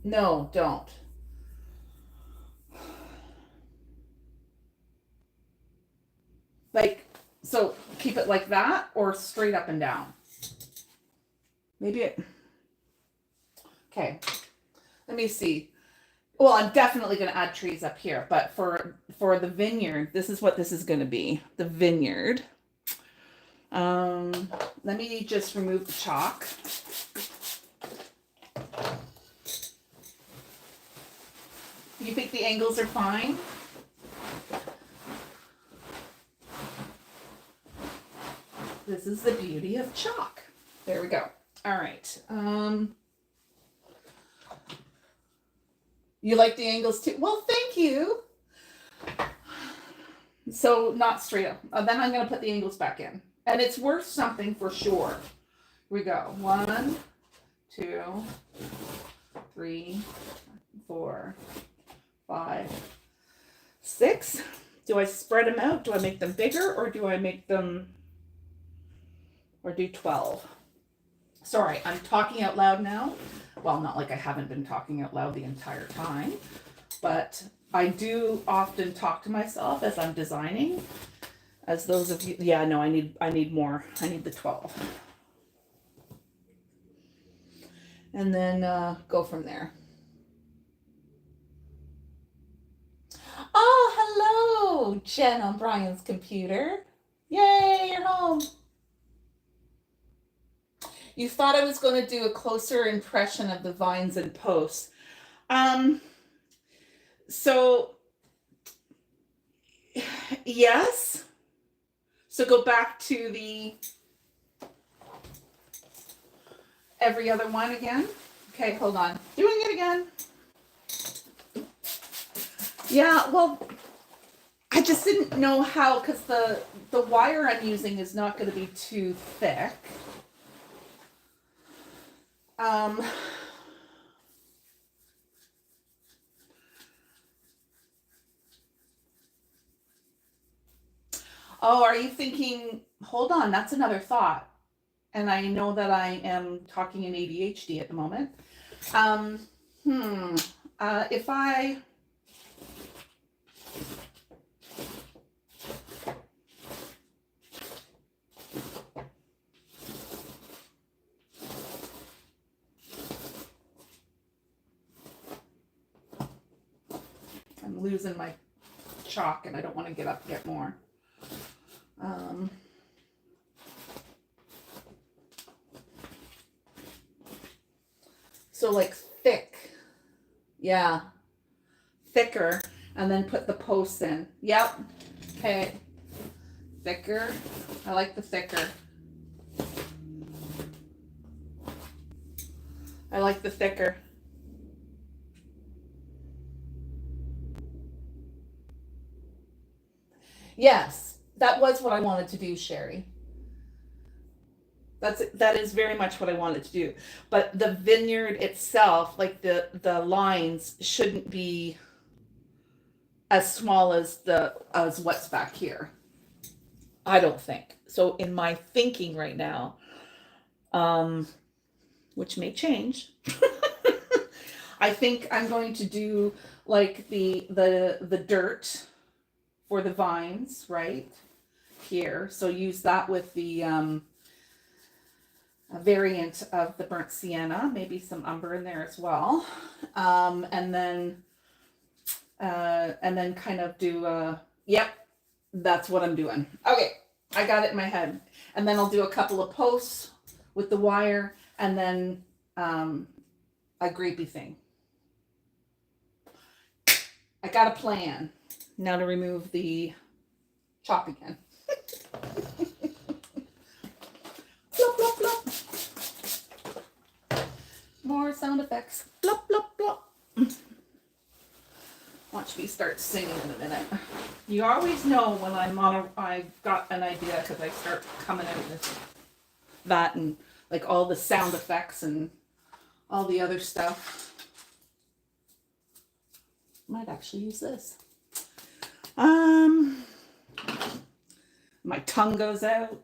S1: No, don't. Like, so keep it like that or straight up and down. Maybe it. Okay. Let me see. Well, I'm definitely going to add trees up here, but for the vineyard, this is what this is going to be. The vineyard. Let me just remove the chalk. You think the angles are fine? This is the beauty of chalk. There we go. All right. You like the angles too? Well, thank you. So not straight up. Then I'm going to put the angles back in. And it's worth something for sure. Here we go. 1, 2, 3, 4, 5, 6. Do I spread them out? Do I make them bigger, or do I make them, or do 12? Sorry, I'm talking out loud now. Well, not like I haven't been talking out loud the entire time, but I do often talk to myself as I'm designing. As those of you, yeah, no, I need more. I need the 12. And then go from there. Oh, hello, Jen on Brian's computer. Yay, you're home. You thought I was going to do a closer impression of the vines and posts. So, yes. So go back to the every other one again. Okay, hold on. Doing it again. Yeah, well, I just didn't know how, because the wire I'm using is not going to be too thick. Oh, are you thinking, hold on, that's another thought. And I know that I am talking in ADHD at the moment. If I'm losing my chalk and I don't want to get up and get more. So like thick, yeah, thicker, and then put the posts in. Yep. Okay. Thicker. I like the thicker. I like the thicker. Yes, that was what I wanted to do, Sherry. That is very much what I wanted to do. But the vineyard itself, like the lines shouldn't be as small as what's back here. I don't think. So in my thinking right now, um, which may change, I think I'm going to do like the dirt for the vines right here. So use that with the a variant of the burnt sienna, maybe some umber in there as well, and then kind of do yep, that's what I'm doing. Okay, I got it in my head, and then I'll do a couple of posts with the wire, and then a grapey thing. I got a plan. Now to remove the chalk again. Blop, blop, blop. More sound effects. Blop, blop, blop. Watch me start singing in a minute. You always know when I've got an idea because I start coming out with that and like all the sound effects and all the other stuff. Might actually use this. My tongue goes out.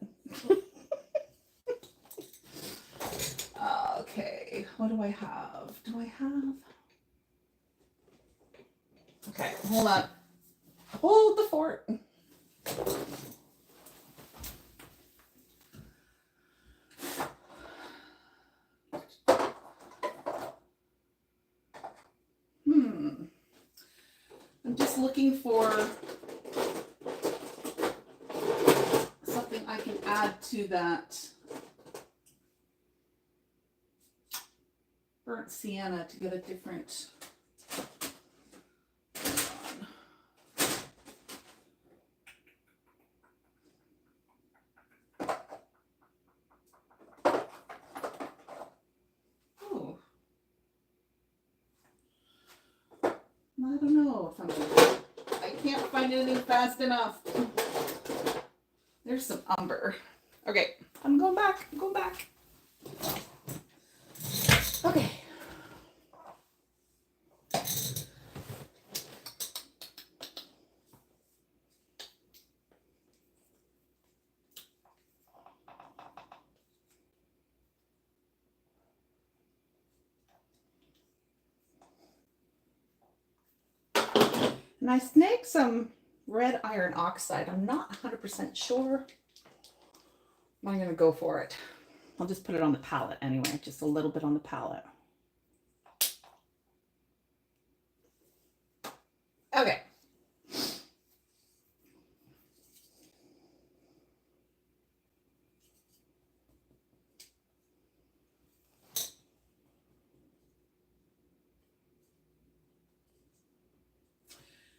S1: Okay, what do I have? Okay, hold on. Hold the fort. I'm just looking for something I can add to that burnt sienna to get a different. Oh, I don't know if I can't find anything fast enough. There's some umber. Okay, I'm going back. Okay. And I snagged some red iron oxide. I'm not 100% sure. I'm going to go for it. I'll just put it on the palette anyway, just a little bit on the palette. Okay.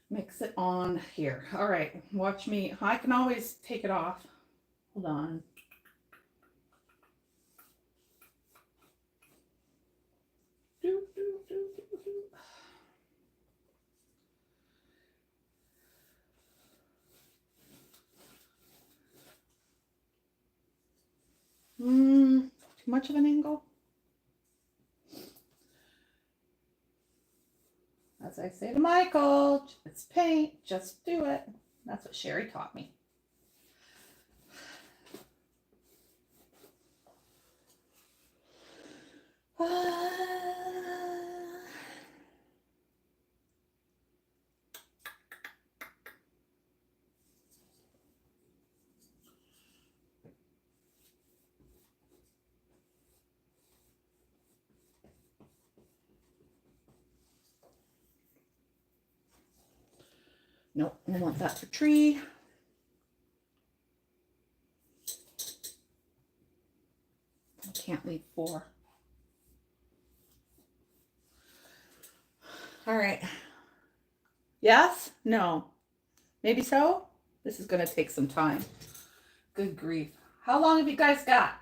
S1: Mix it on here. All right, watch me. I can always take it off. Hold on. Too much of an angle? As I say to Michael, it's paint, just do it. That's what Sherry taught me. Nope, I want that for tree. I can't leave 4. All right. Yes? No. Maybe so? This is going to take some time. Good grief. How long have you guys got?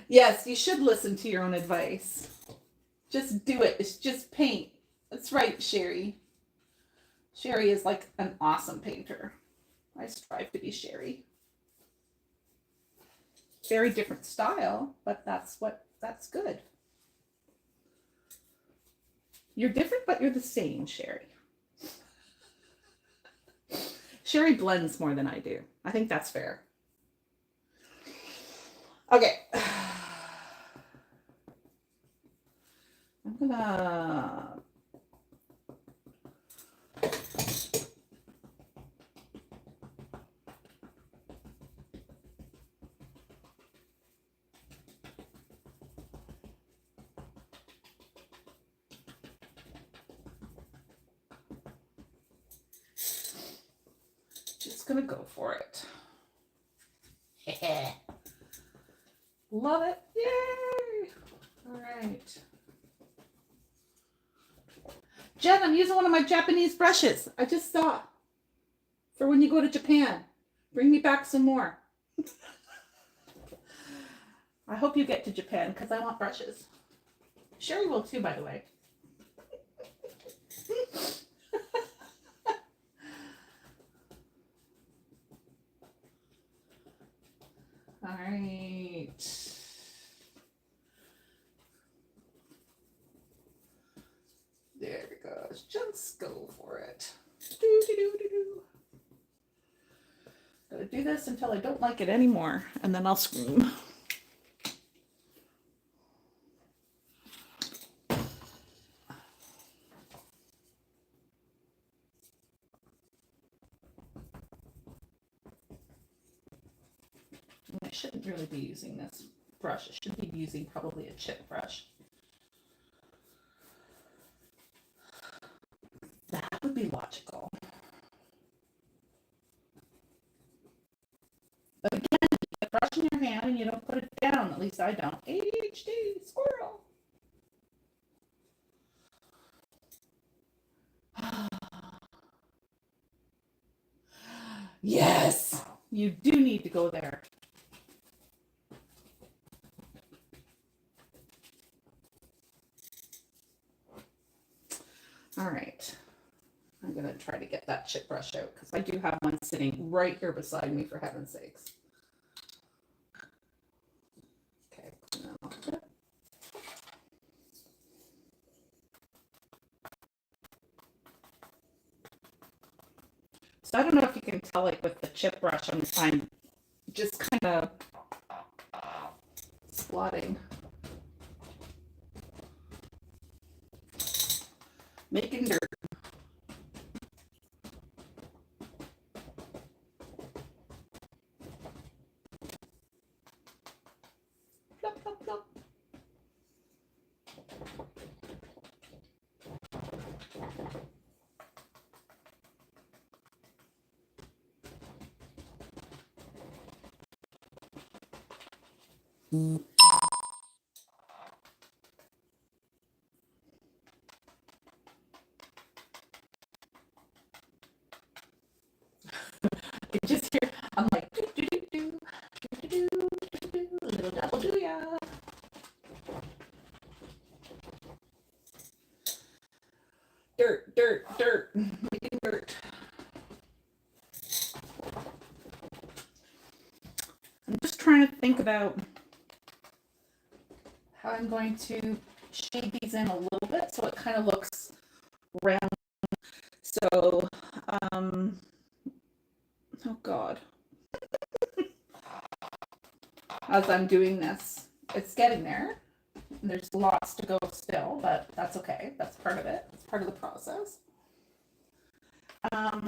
S1: Yes, you should listen to your own advice. Just do it. It's just paint. That's right, Sherry. Sherry is like an awesome painter. I strive to be Sherry. Very different style, but that's good. You're different, but you're the same, Sherry. Sherry blends more than I do. I think that's fair. Okay. I'm gonna gonna go for it. Love it. Yay! All right. Jen, I'm using one of my Japanese brushes. I just saw for when you go to Japan. Bring me back some more. I hope you get to Japan because I want brushes. Sherry will too, by the way. All right. There it goes. Just go for it. Do, do, do, do, do. Gotta do this until I don't like it anymore, and then I'll scream. I shouldn't really be using this brush. I should be using probably a chip brush. That would be logical. But again, you get a brush in your hand and you don't put it down. At least I don't. ADHD, squirrel. Yes, you do need to go there. All right. I'm going to try to get that chip brush out because I do have one sitting right here beside me, for heaven's sakes. Okay. So I don't know if you can tell, like with the chip brush, I'm just kind of splotting. Making dirt. Plop, plop, plop. You just hear, I'm like, do, do, do, do, do, do, do, do, little double do ya. Dirt, dirt, dirt, making dirt. I'm just trying to think about how I'm going to shade these in a little bit so it kind of looks round. So, oh God. As I'm doing this, it's getting there. There's lots to go still, but that's okay. That's part of it. It's part of the process. All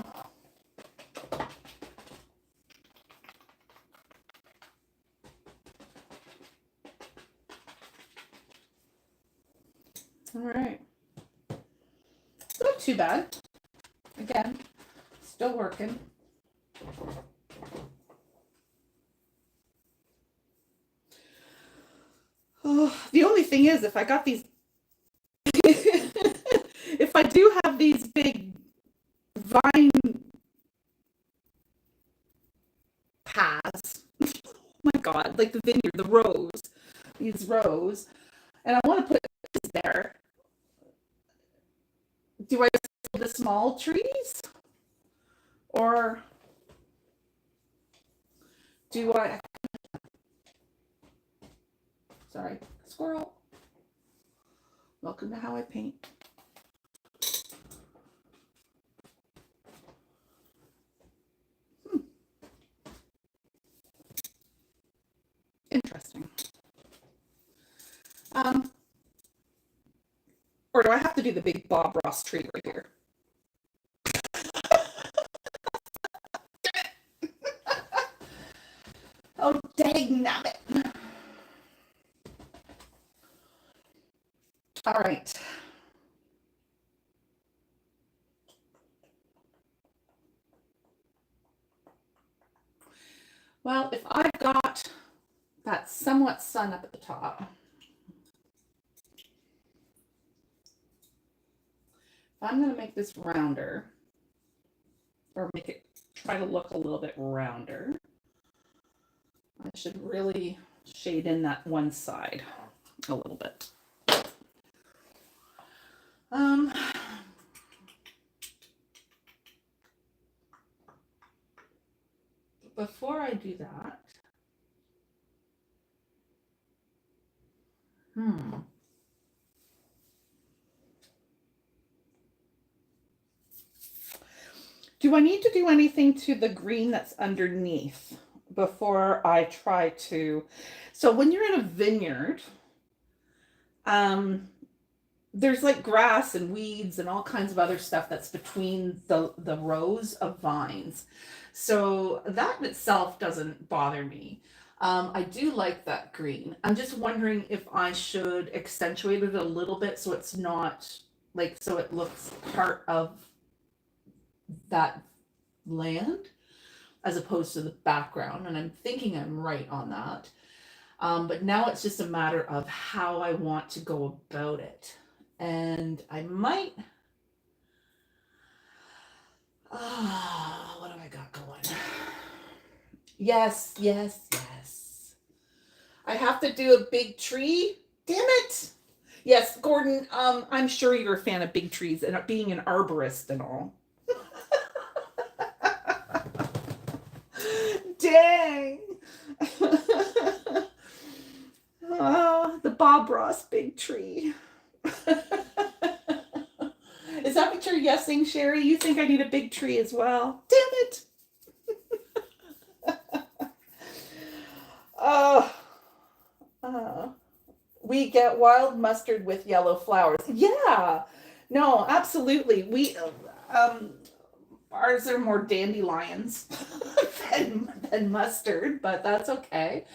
S1: right. Not too bad. Again, still working. Oh, the only thing is, if I got these, if I do have these big vine paths, oh my God, like the vineyard, the rows, these rows, and I want to put this there. Do I the small trees, or do I? Sorry, squirrel. Welcome to how I paint. Interesting. Or do I have to do the big Bob Ross tree right here? Oh, dang nabbit. All right. Well, if I've got that somewhat sun up at the top, I'm going to make this rounder, or make it try to look a little bit rounder. I should really shade in that one side a little bit. Before I do that, do I need to do anything to the green that's underneath before I try to? So when you're in a vineyard, there's like grass and weeds and all kinds of other stuff that's between the rows of vines. So that in itself doesn't bother me. I do like that green. I'm just wondering if I should accentuate it a little bit so it's not like, so it looks part of that land as opposed to the background. And I'm thinking I'm right on that. But now it's just a matter of how I want to go about it. And I might, what have I got going? Yes. I have to do a big tree. Damn it. Yes, Gordon, I'm sure you're a fan of big trees and being an arborist and all. Dang. Oh, the Bob Ross big tree. Is that what you're guessing, Sherry? You think I need a big tree as well? Damn it. We get wild mustard with yellow flowers. Yeah, no, absolutely. We ours are more dandelions than mustard, but that's okay.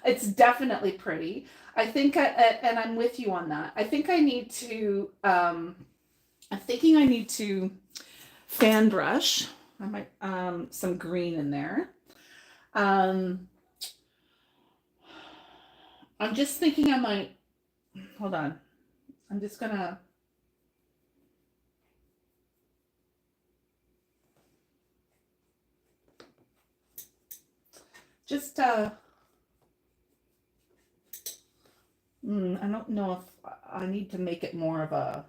S1: It's definitely pretty. I think, and I'm with you on that. I think I need to. I'm thinking I need to fan brush. I might some green in there. I'm just thinking I might. Hold on. I'm just gonna. Just I don't know if I need to make it more of a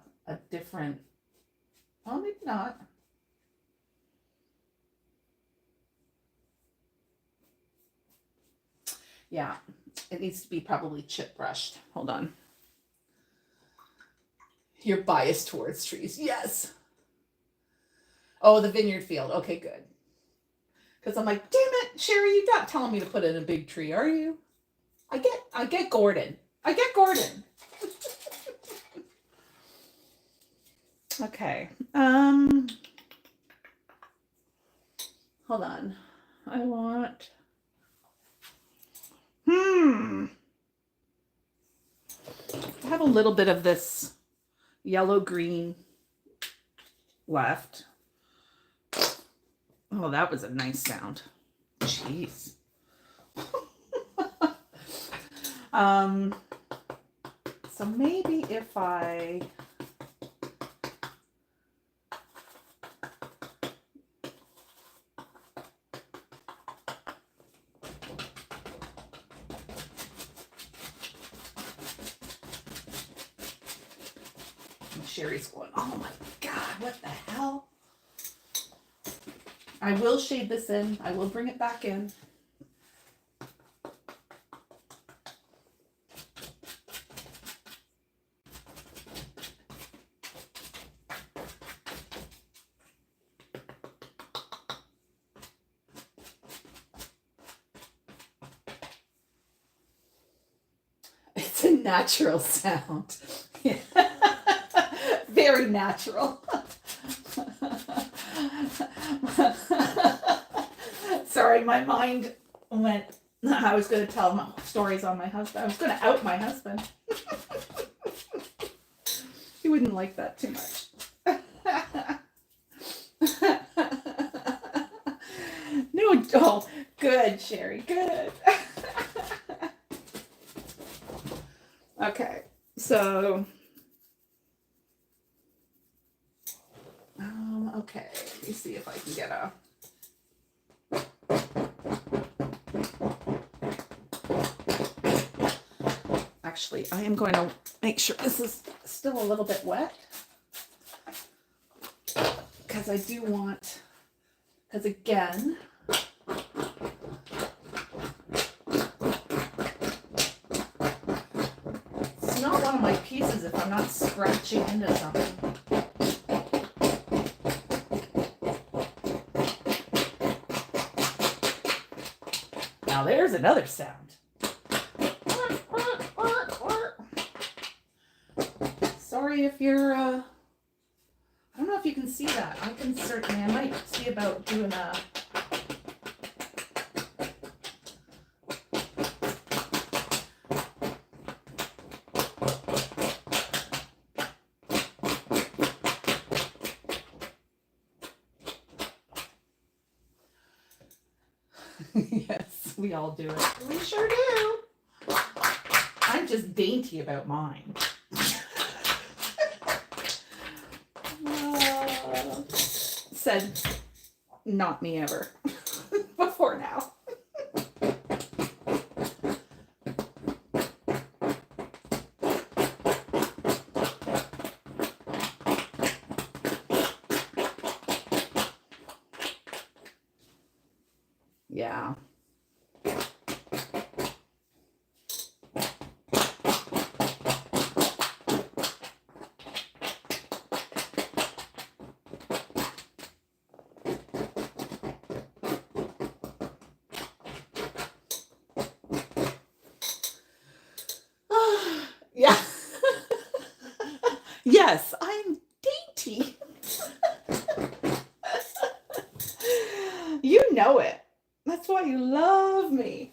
S1: different. Well, maybe not. Yeah, it needs to be probably chip brushed. Hold on. You're biased towards trees. Yes. Oh, the vineyard field. Okay, good. Because I'm like, damn it, Sherry, you're not telling me to put in a big tree, are you? I get Gordon. I get Gordon. Okay. Hold on. I want. I have a little bit of this yellow green left. Oh, that was a nice sound. Jeez. So maybe if I Sherry's going, oh my God, what the hell? I will shade this in. I will bring it back in. natural sound. Yeah. Very natural. Sorry, my mind went. I was going to tell stories on my husband. I was going to out my husband. He wouldn't like that too much. No, oh, good, Sherry, good. Okay, so, okay, let me see if I can get a. Actually, I am going to make sure this is still a little bit wet, because I do want, because again, it's not one of my pieces if I'm not scratching into something. Now there's another sound. Sorry if you're, I don't know if you can see that. I can certainly, I might see about doing a, yes, we all do it. We sure do. I'm just dainty about mine. Said not me ever before now. Yeah. Yeah. Yes, I'm dainty. You know it. That's why you love me.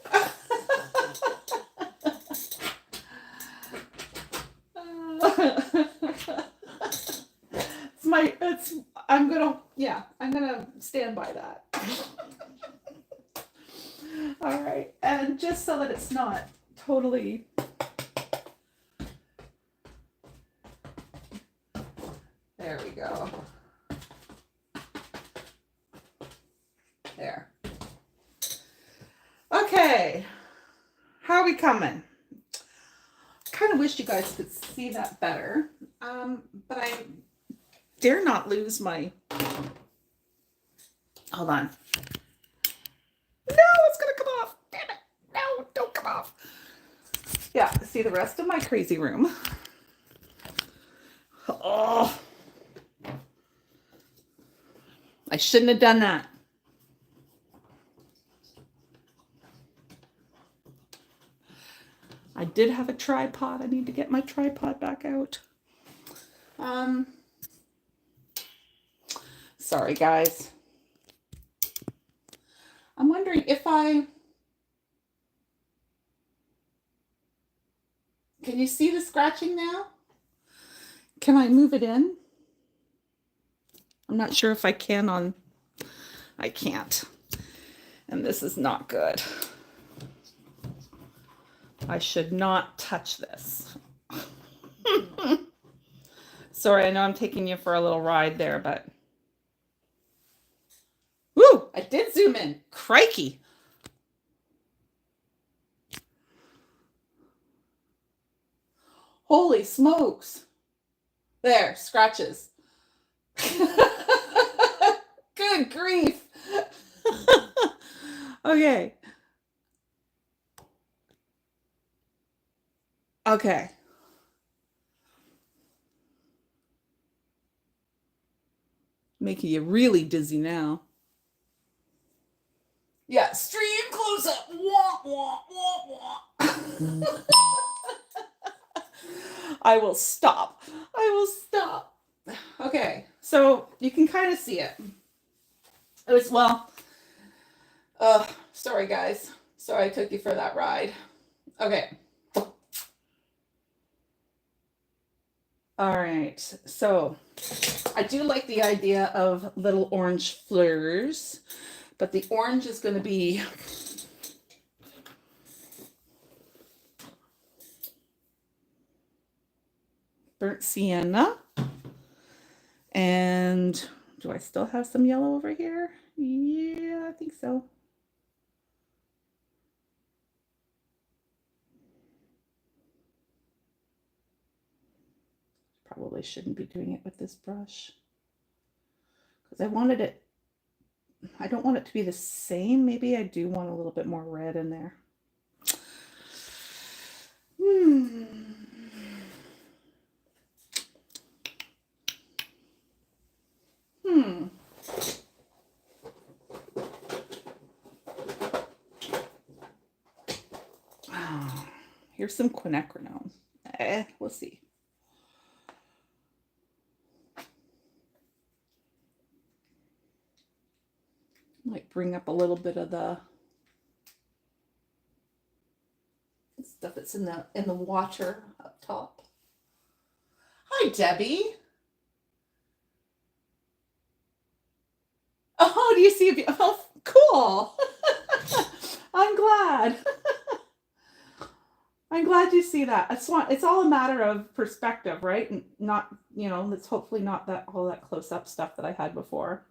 S1: I'm gonna stand by that. All right, and just so that it's not totally. There we go. There. Okay. How are we coming? Kind of wish you guys could see that better. But I dare not lose my. Hold on. No, it's gonna come off. Damn it. No, don't come off. Yeah, see the rest of my crazy room. Oh. I shouldn't have done that. I did have a tripod. I need to get my tripod back out. Sorry, guys. I'm wondering if can you see the scratching now? Can I move it in? I'm not sure if I can I can't. And this is not good. I should not touch this. Sorry, I know I'm taking you for a little ride there, but. Woo! I did zoom in. Crikey. Holy smokes. There, scratches. Good grief. Okay. Okay. Making you really dizzy now. Yeah, stream close up. Wah, wah, wah, wah. I will stop. I will stop. Okay, so you can kind of see it. It was, well, sorry guys. Sorry I took you for that ride. Okay. All right, so I do like the idea of little orange fleurs, but the orange is going to be burnt sienna. And do I still have some yellow over here? Yeah, I think so. Probably shouldn't be doing it with this brush because I wanted it, I don't want it to be the same. Maybe I do want a little bit more red in there. Oh, here's some quinacridone. We'll see. Might bring up a little bit of the stuff that's in the water up top. Hi, Debbie. Oh, do you see a oh, cool. I'm glad. I'm glad you see that. It's all a matter of perspective, right? And not, you know, it's hopefully not that all that close up stuff that I had before.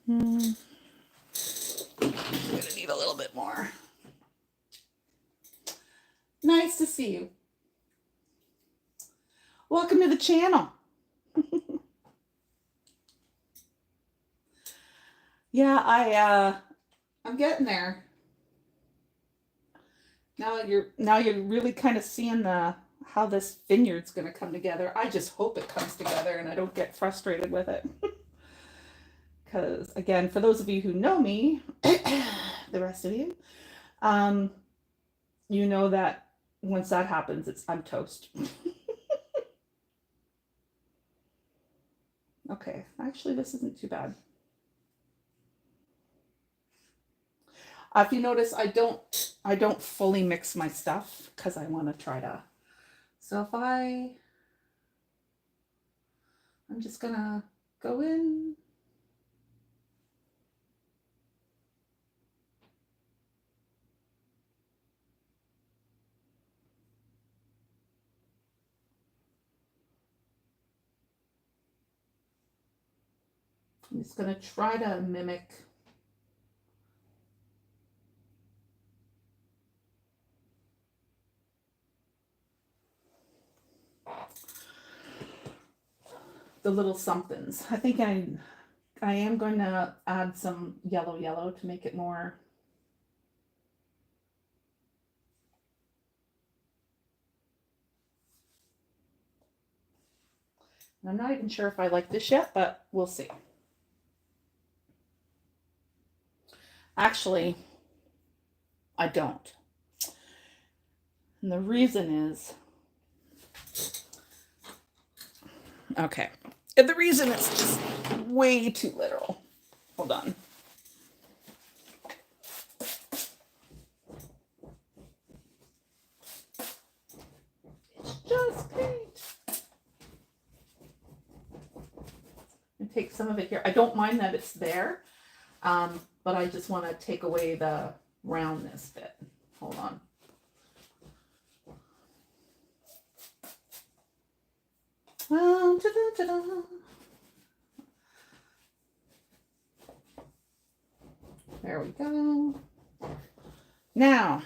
S1: I'm gonna need a little bit more. Nice to see you. Welcome to the channel. Yeah, I'm getting there. Now you're really kind of seeing how this vineyard's going to come together. I just hope it comes together and I don't get frustrated with it. Because again, for those of you who know me, the rest of you, you know that once that happens, I'm toast. Okay, actually this isn't too bad. If you notice, I don't fully mix my stuff because I want to try to. So if I'm just gonna go in. I'm just gonna try to mimic the little somethings. I think I am going to add some yellow to make it more. I'm not even sure if I like this yet, but we'll see. Actually, I don't. And the reason is, okay. And the reason is just way too literal. Hold on. It's just great. And take some of it here. I don't mind that it's there, but I just want to take away the roundness bit. Hold on. There we go. Now,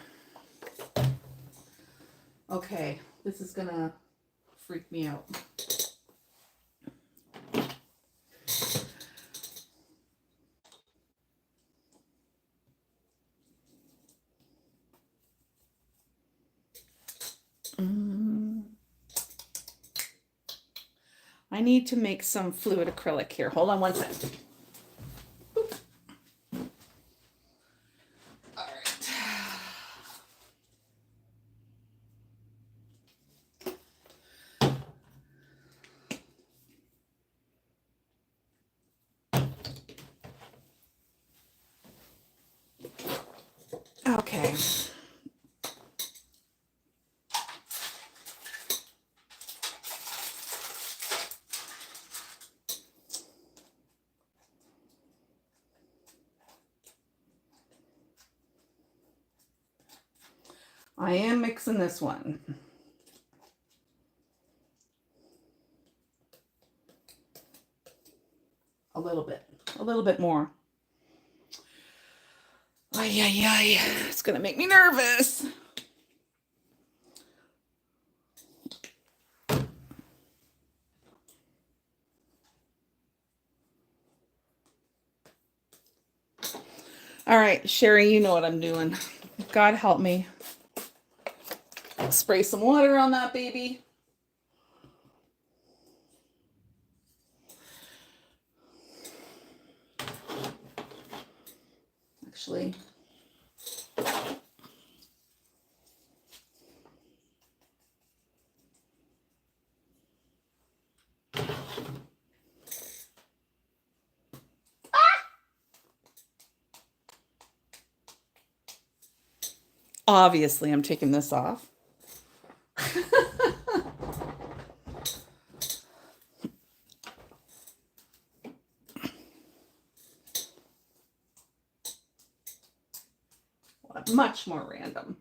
S1: okay, this is gonna freak me out. I need to make some fluid acrylic here. Hold on one second. Boop. All right. Okay. I am mixing this one. A little bit more. Ay, ay, ay. It's going to make me nervous. All right, Sherry, you know what I'm doing. God help me. Spray some water on that baby. Actually, obviously I'm taking this off. Much more random.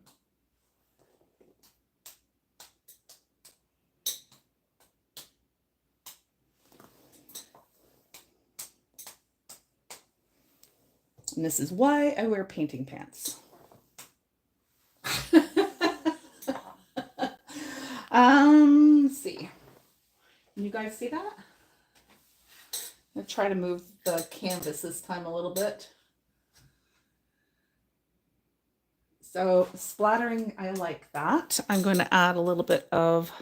S1: And this is why I wear painting pants. Let's see. Can you guys see that? I'm gonna try to move the canvas this time a little bit. So splattering, I like that. I'm going to add a little bit of,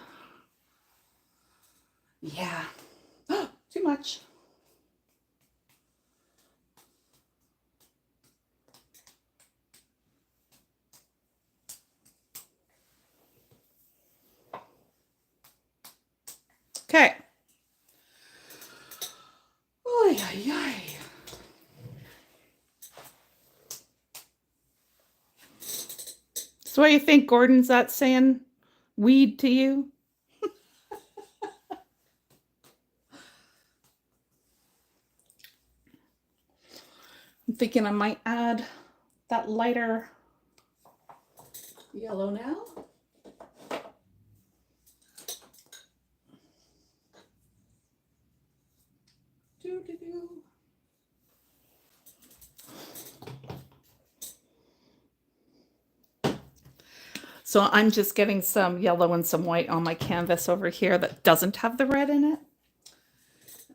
S1: yeah, too much. Okay. Oy, oy, oy. So what do you think, Gordon's that saying weed to you? I'm thinking I might add that lighter yellow now. So I'm just getting some yellow and some white on my canvas over here that doesn't have the red in it.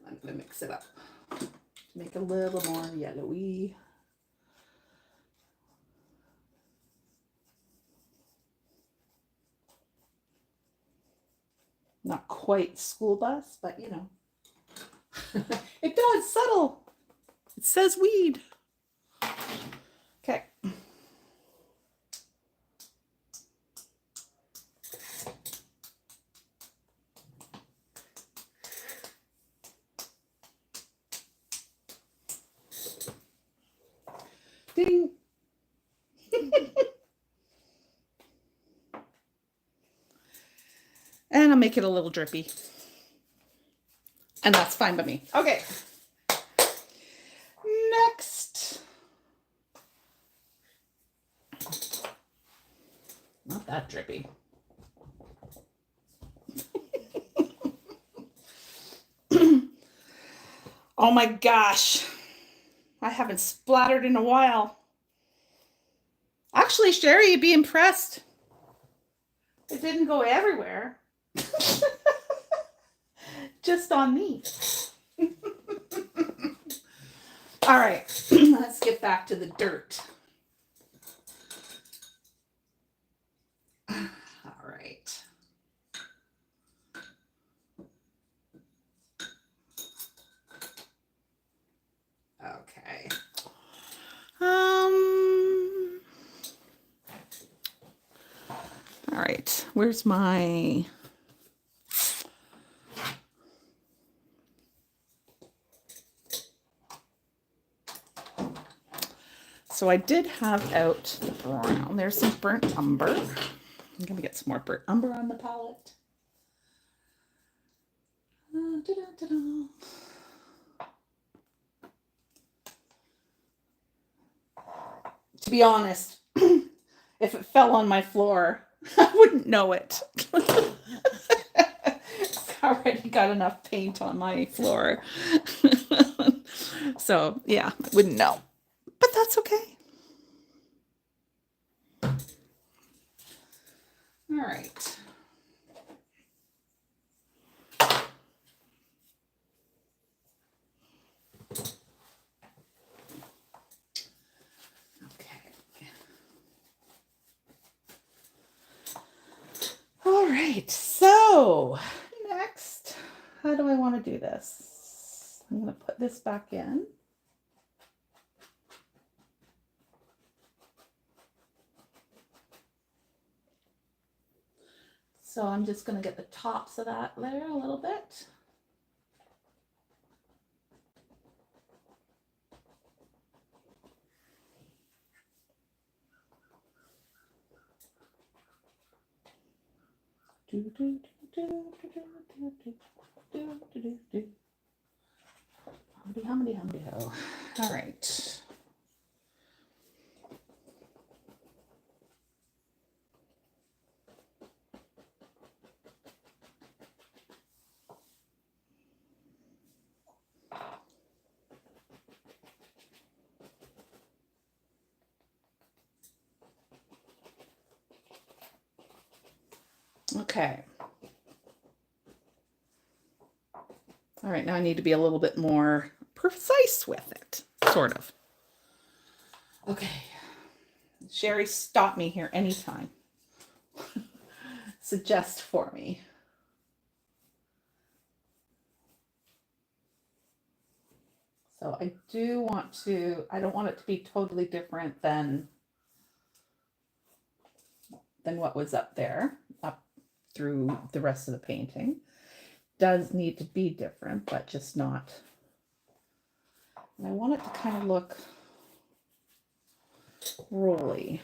S1: I'm going to mix it up to make it a little more yellowy. Not quite school bus, but you know. It does, subtle. It says weed. Okay. Ding. And I'll make it a little drippy. And that's fine by me. Okay. Next. Not that drippy. Oh my gosh. I haven't splattered in a while. Actually, Sherry, you'd be impressed. It didn't go everywhere. Just on me. All right, let's get back to the dirt. All right. Okay. All right, where's my... So I did have out the brown. There's some burnt umber. I'm going to get some more burnt umber on the palette. To be honest, if it fell on my floor, I wouldn't know it. It's already got enough paint on my floor. So yeah, I wouldn't know. But that's okay. All right. All right, so next, how do I want to do this? I'm going to put this back in. So I'm just going to get the tops of that there a little bit. Hum-de-hum-de-hum-de-ho. All right. Okay. All right, now I need to be a little bit more precise with it, sort of. Okay. Sherry, stop me here anytime. Suggest for me. So I do want to, I don't want it to be totally different than what was up there, up through the rest of the painting. Does need to be different, but just not. And I want it to kind of look rolly.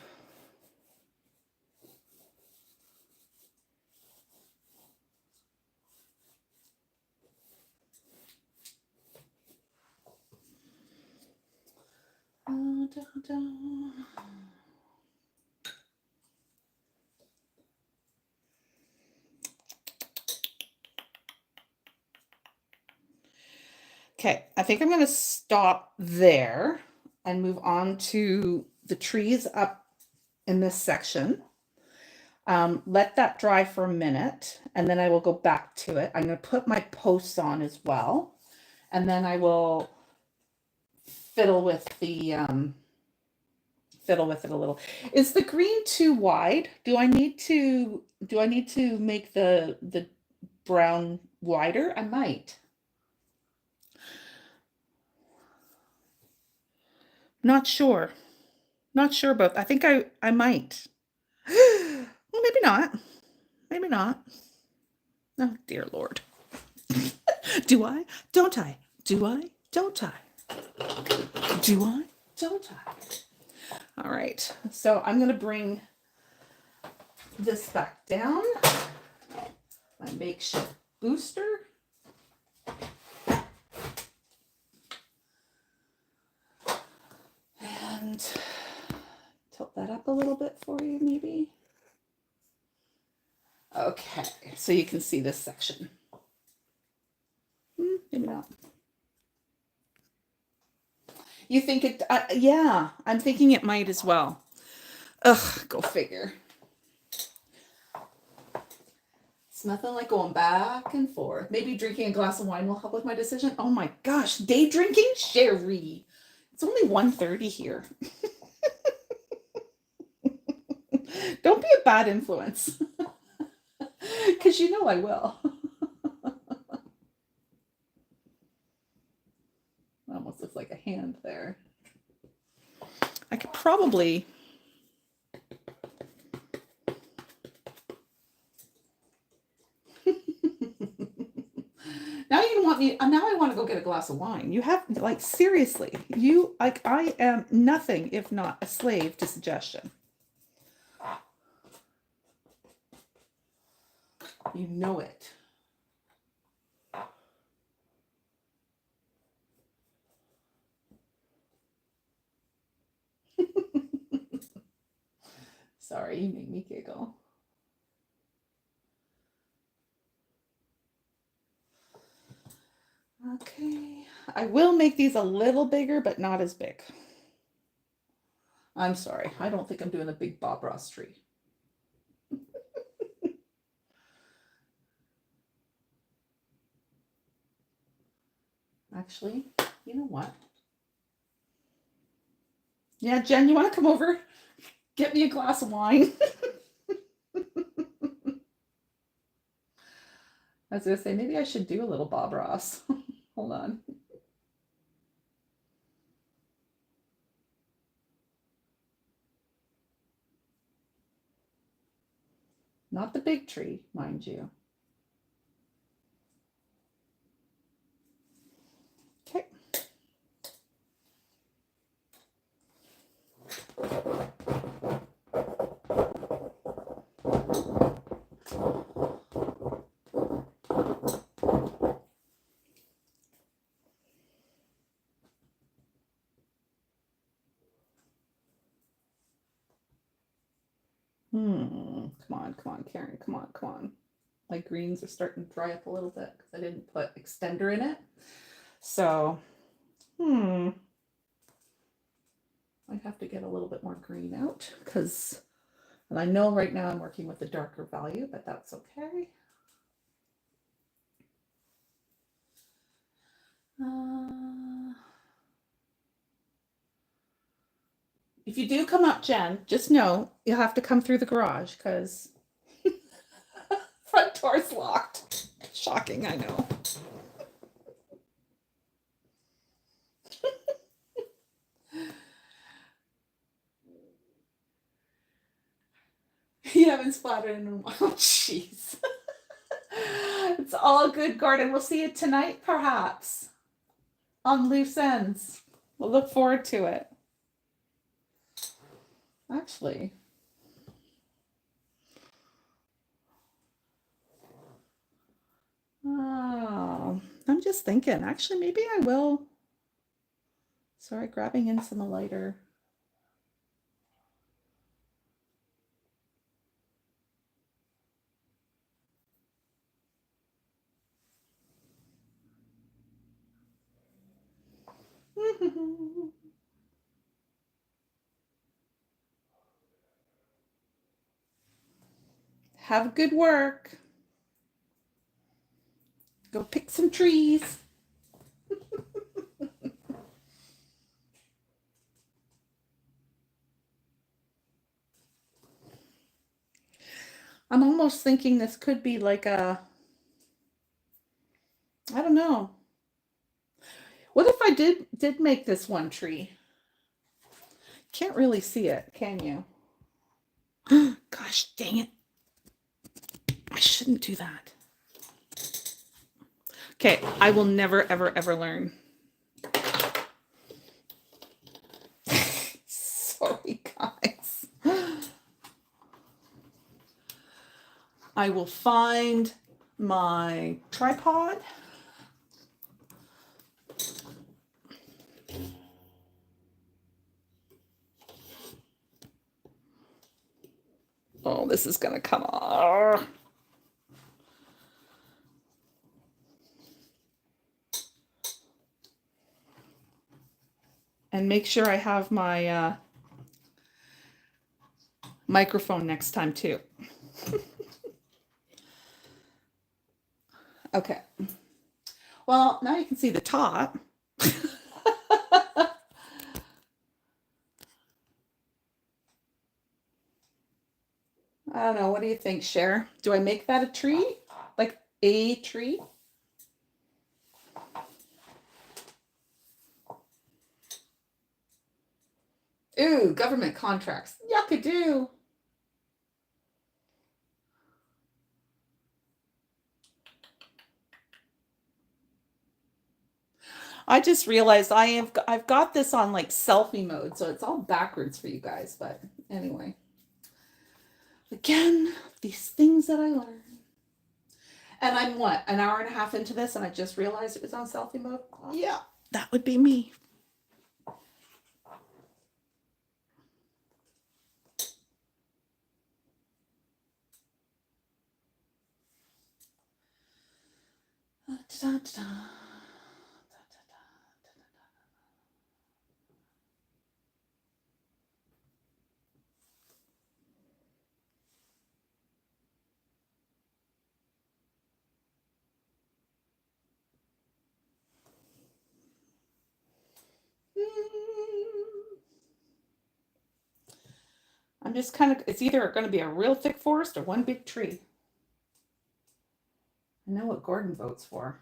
S1: Okay, I think I'm going to stop there and move on to the trees up in this section. Let that dry for a minute, and then I will go back to it. I'm going to put my posts on as well, and then I will fiddle with the fiddle with it a little. Is the green too wide? Do I need to make the brown wider? I might. Not sure. Not sure about. I think I might. Well, maybe not. Maybe not. Oh, dear Lord. Do I? Don't I? Do I? Don't I? Do I? Don't I? All right. So I'm going to bring this back down. My makeshift booster. And tilt that up a little bit for you, maybe. Okay, so you can see this section. Maybe not. You think it, yeah, I'm thinking it might as well. Ugh, go figure. It's nothing like going back and forth. Maybe drinking a glass of wine will help with my decision. Oh my gosh, day drinking? Sherry. It's only 1:30 here. Don't be a bad influence. Because you know I will. Almost looks like a hand there. I could probably... Now you want me, now I want to go get a glass of wine. You have, like, seriously, you, like, I am nothing if not a slave to suggestion. You know it. Sorry, you make me giggle. Okay, I will make these a little bigger, but not as big. I'm sorry, I don't think I'm doing a big Bob Ross tree. Actually, you know what? Yeah, Jen, you want to come over? Get me a glass of wine. I was going to say, maybe I should do a little Bob Ross. Hold on. Not the big tree, mind you. Okay. Come on, Karen, come on. My greens are starting to dry up a little bit because I didn't put extender in it. So, I have to get a little bit more green out because, and I know right now I'm working with a darker value, but that's okay. If you do come up, Jen, just know you'll have to come through the garage because front door's locked. Shocking, I know. You haven't spotted in a while. Oh, jeez. It's all good, Gordon. We'll see you tonight, perhaps, on Loose Ends. We'll look forward to it. Actually, I'm just thinking, actually, maybe I will. Sorry, grabbing in some lighter. Have good work. Go pick some trees. I'm almost thinking this could be like a, I don't know. What if I did make this one tree? Can't really see it, can you? Gosh, dang it. I shouldn't do that. Okay, I will never, ever, ever learn. Sorry, guys. I will find my tripod. Oh, this is gonna come off. And make sure I have my microphone next time too. Okay. Well, now you can see the top. I don't know. What do you think, Cher? Do I make that a tree? Like a tree? Ooh, government contracts. Yuckadoo. I just realized I've got this on like selfie mode, so it's all backwards for you guys. But anyway, again, these things that I learned. And I'm what, an hour and a half into this, and I just realized it was on selfie mode. Yeah, that would be me. I'm just kind of, it's either going to be a real thick forest or one big tree. I know what Gordon votes for.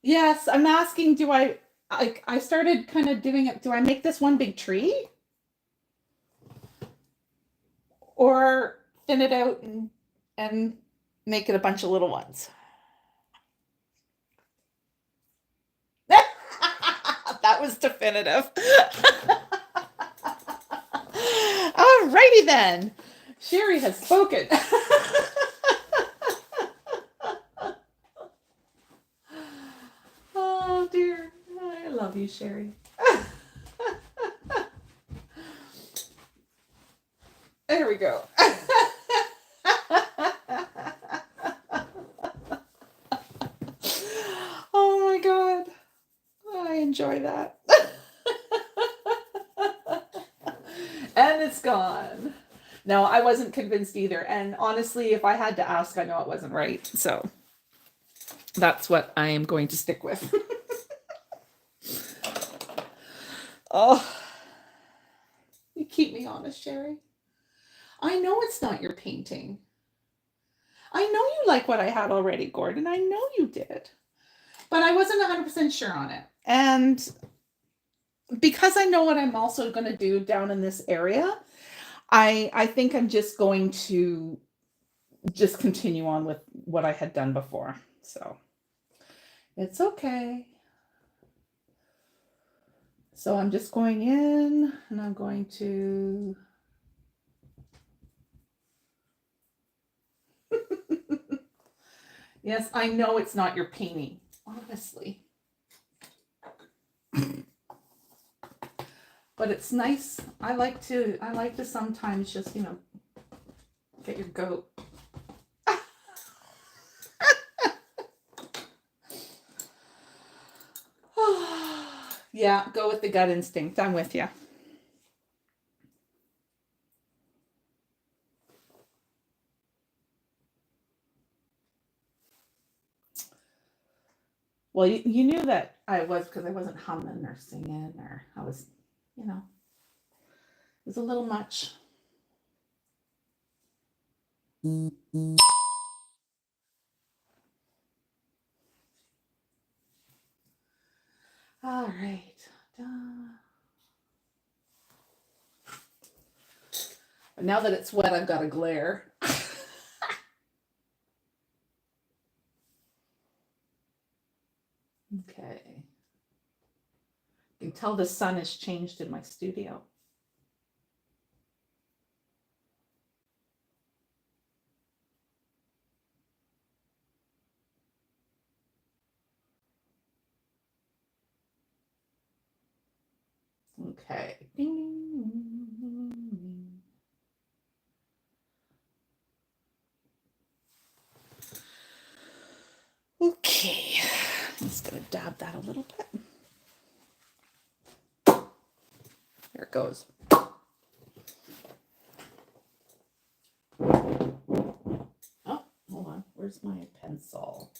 S1: Yes, I'm asking, I started kind of doing it, do I make this one big tree? Or thin it out and make it a bunch of little ones? That was definitive. Alrighty then. Sherry has spoken. Oh dear. I love you, Sherry. There we go. Oh my god. I enjoy that. And it's gone. No, I wasn't convinced either. And honestly, if I had to ask, I know it wasn't right. So that's what I am going to stick with. Oh, you keep me honest, Sherry. I know it's not your painting. I know you like what I had already, Gordon. I know you did. But I wasn't 100% sure on it. And because I know what I'm also going to do down in this area, I think I'm just going to just continue on with what I had done before. So it's okay. So I'm just going in and I'm going to yes, I know it's not your painting, honestly. But it's nice. I like to sometimes just, get your goat. Yeah, go with the gut instinct. I'm with you. Well, you knew that I was, because I wasn't humming or singing, or I was, it was a little much. All right. But now that it's wet, I've got a glare. Okay. You can tell the sun has changed in my studio. Okay. Okay. I'm just going to dab that a little bit. There it goes. Oh, hold on. Where's my pencil?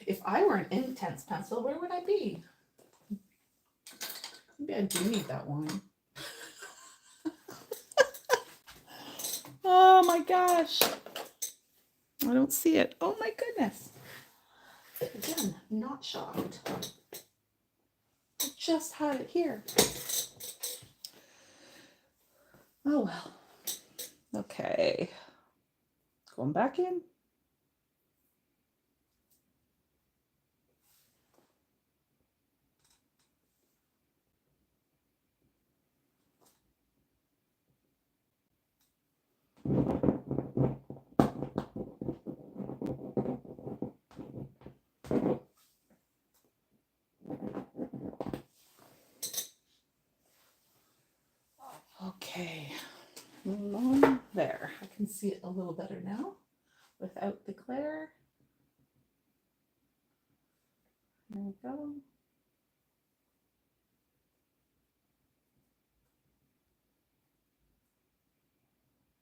S1: If I were an intense pencil, where would I be? Maybe I do need that one. Oh my gosh. I don't see it. Oh my goodness. Again, not shocked. I just had it here. Oh well. Okay, going back in. Okay, there. I can see it a little better now without the glare. There we go.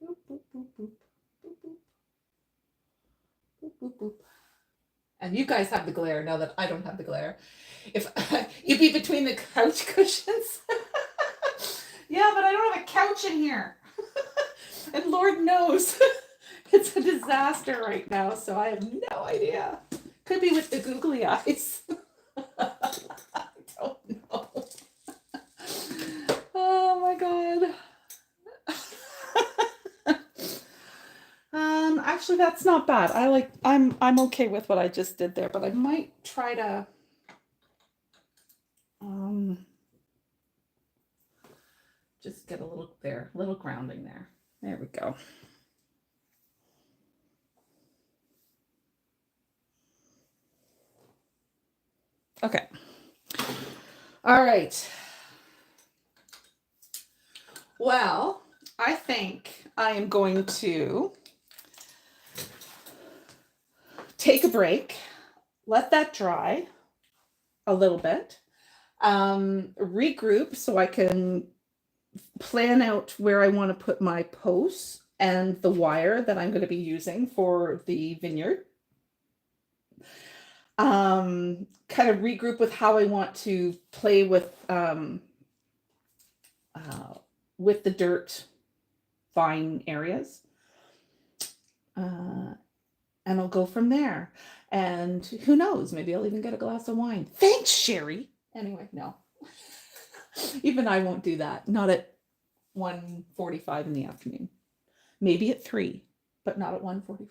S1: Boop, boop, boop, boop. Boop, boop. Boop, boop, boop. And you guys have the glare now that I don't have the glare. If you'd be between the couch cushions. Yeah, but I don't have a couch in here. And Lord knows it's a disaster right now, so I have no idea. Could be with the googly eyes. I don't know. Oh my God. Actually, that's not bad. I'm okay with what I just did there, but I might try to just get a little grounding there. There we go. Okay. All right. Well, I think I am going to take a break, let that dry a little bit, regroup so I can plan out where I want to put my posts and the wire that I'm going to be using for the vineyard. Kind of regroup with how I want to play with the dirt fine areas. And I'll go from there. And who knows, maybe I'll even get a glass of wine. Thanks, Sherry. Anyway, no. Even I won't do that. Not at 1:45 in the afternoon. Maybe at 3, but not at 1:45.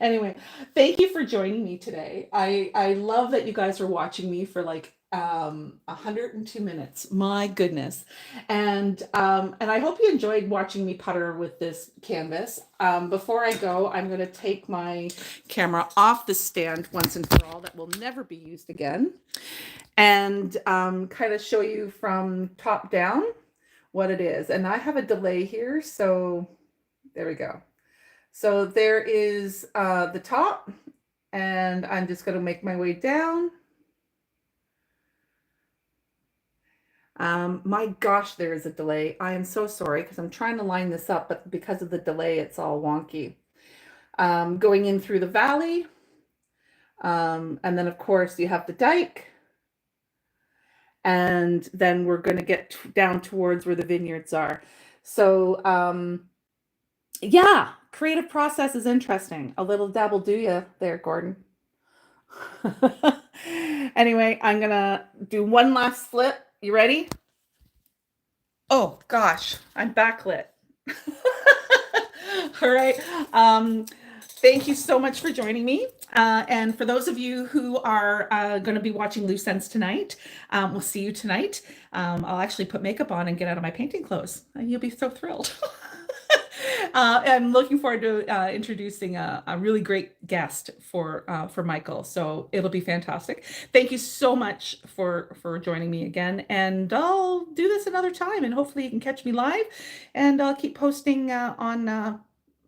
S1: Anyway, thank you for joining me today. I love that you guys are watching me for like 102 minutes. My goodness. And I hope you enjoyed watching me putter with this canvas. Before I go, I'm going to take my camera off the stand once and for all. That will never be used again. And kind of show you from top down what it is. And I have a delay here, so there we go. So there is the top, and I'm just going to make my way down. My gosh, there is a delay. I am so sorry because I'm trying to line this up, but because of the delay, it's all wonky. Going in through the valley. And then, of course, you have the dike. And then we're going to get down towards where the vineyards are. So, yeah, creative process is interesting. A little dabble do ya there, Gordon. Anyway, I'm going to do one last flip. You ready? Oh, gosh, I'm backlit. All right. Thank you so much for joining me. And for those of you who are going to be watching Loose Ends tonight, we'll see you tonight. I'll actually put makeup on and get out of my painting clothes. You'll be so thrilled. I'm looking forward to introducing a really great guest for Michael. So it'll be fantastic. Thank you so much for joining me again. And I'll do this another time, and hopefully you can catch me live. And I'll keep posting on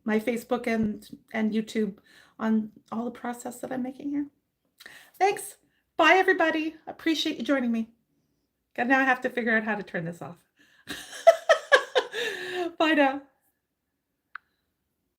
S1: my Facebook and YouTube on all the process that I'm making here. Thanks. Bye, everybody. Appreciate you joining me. Now I have to figure out how to turn this off. Bye now.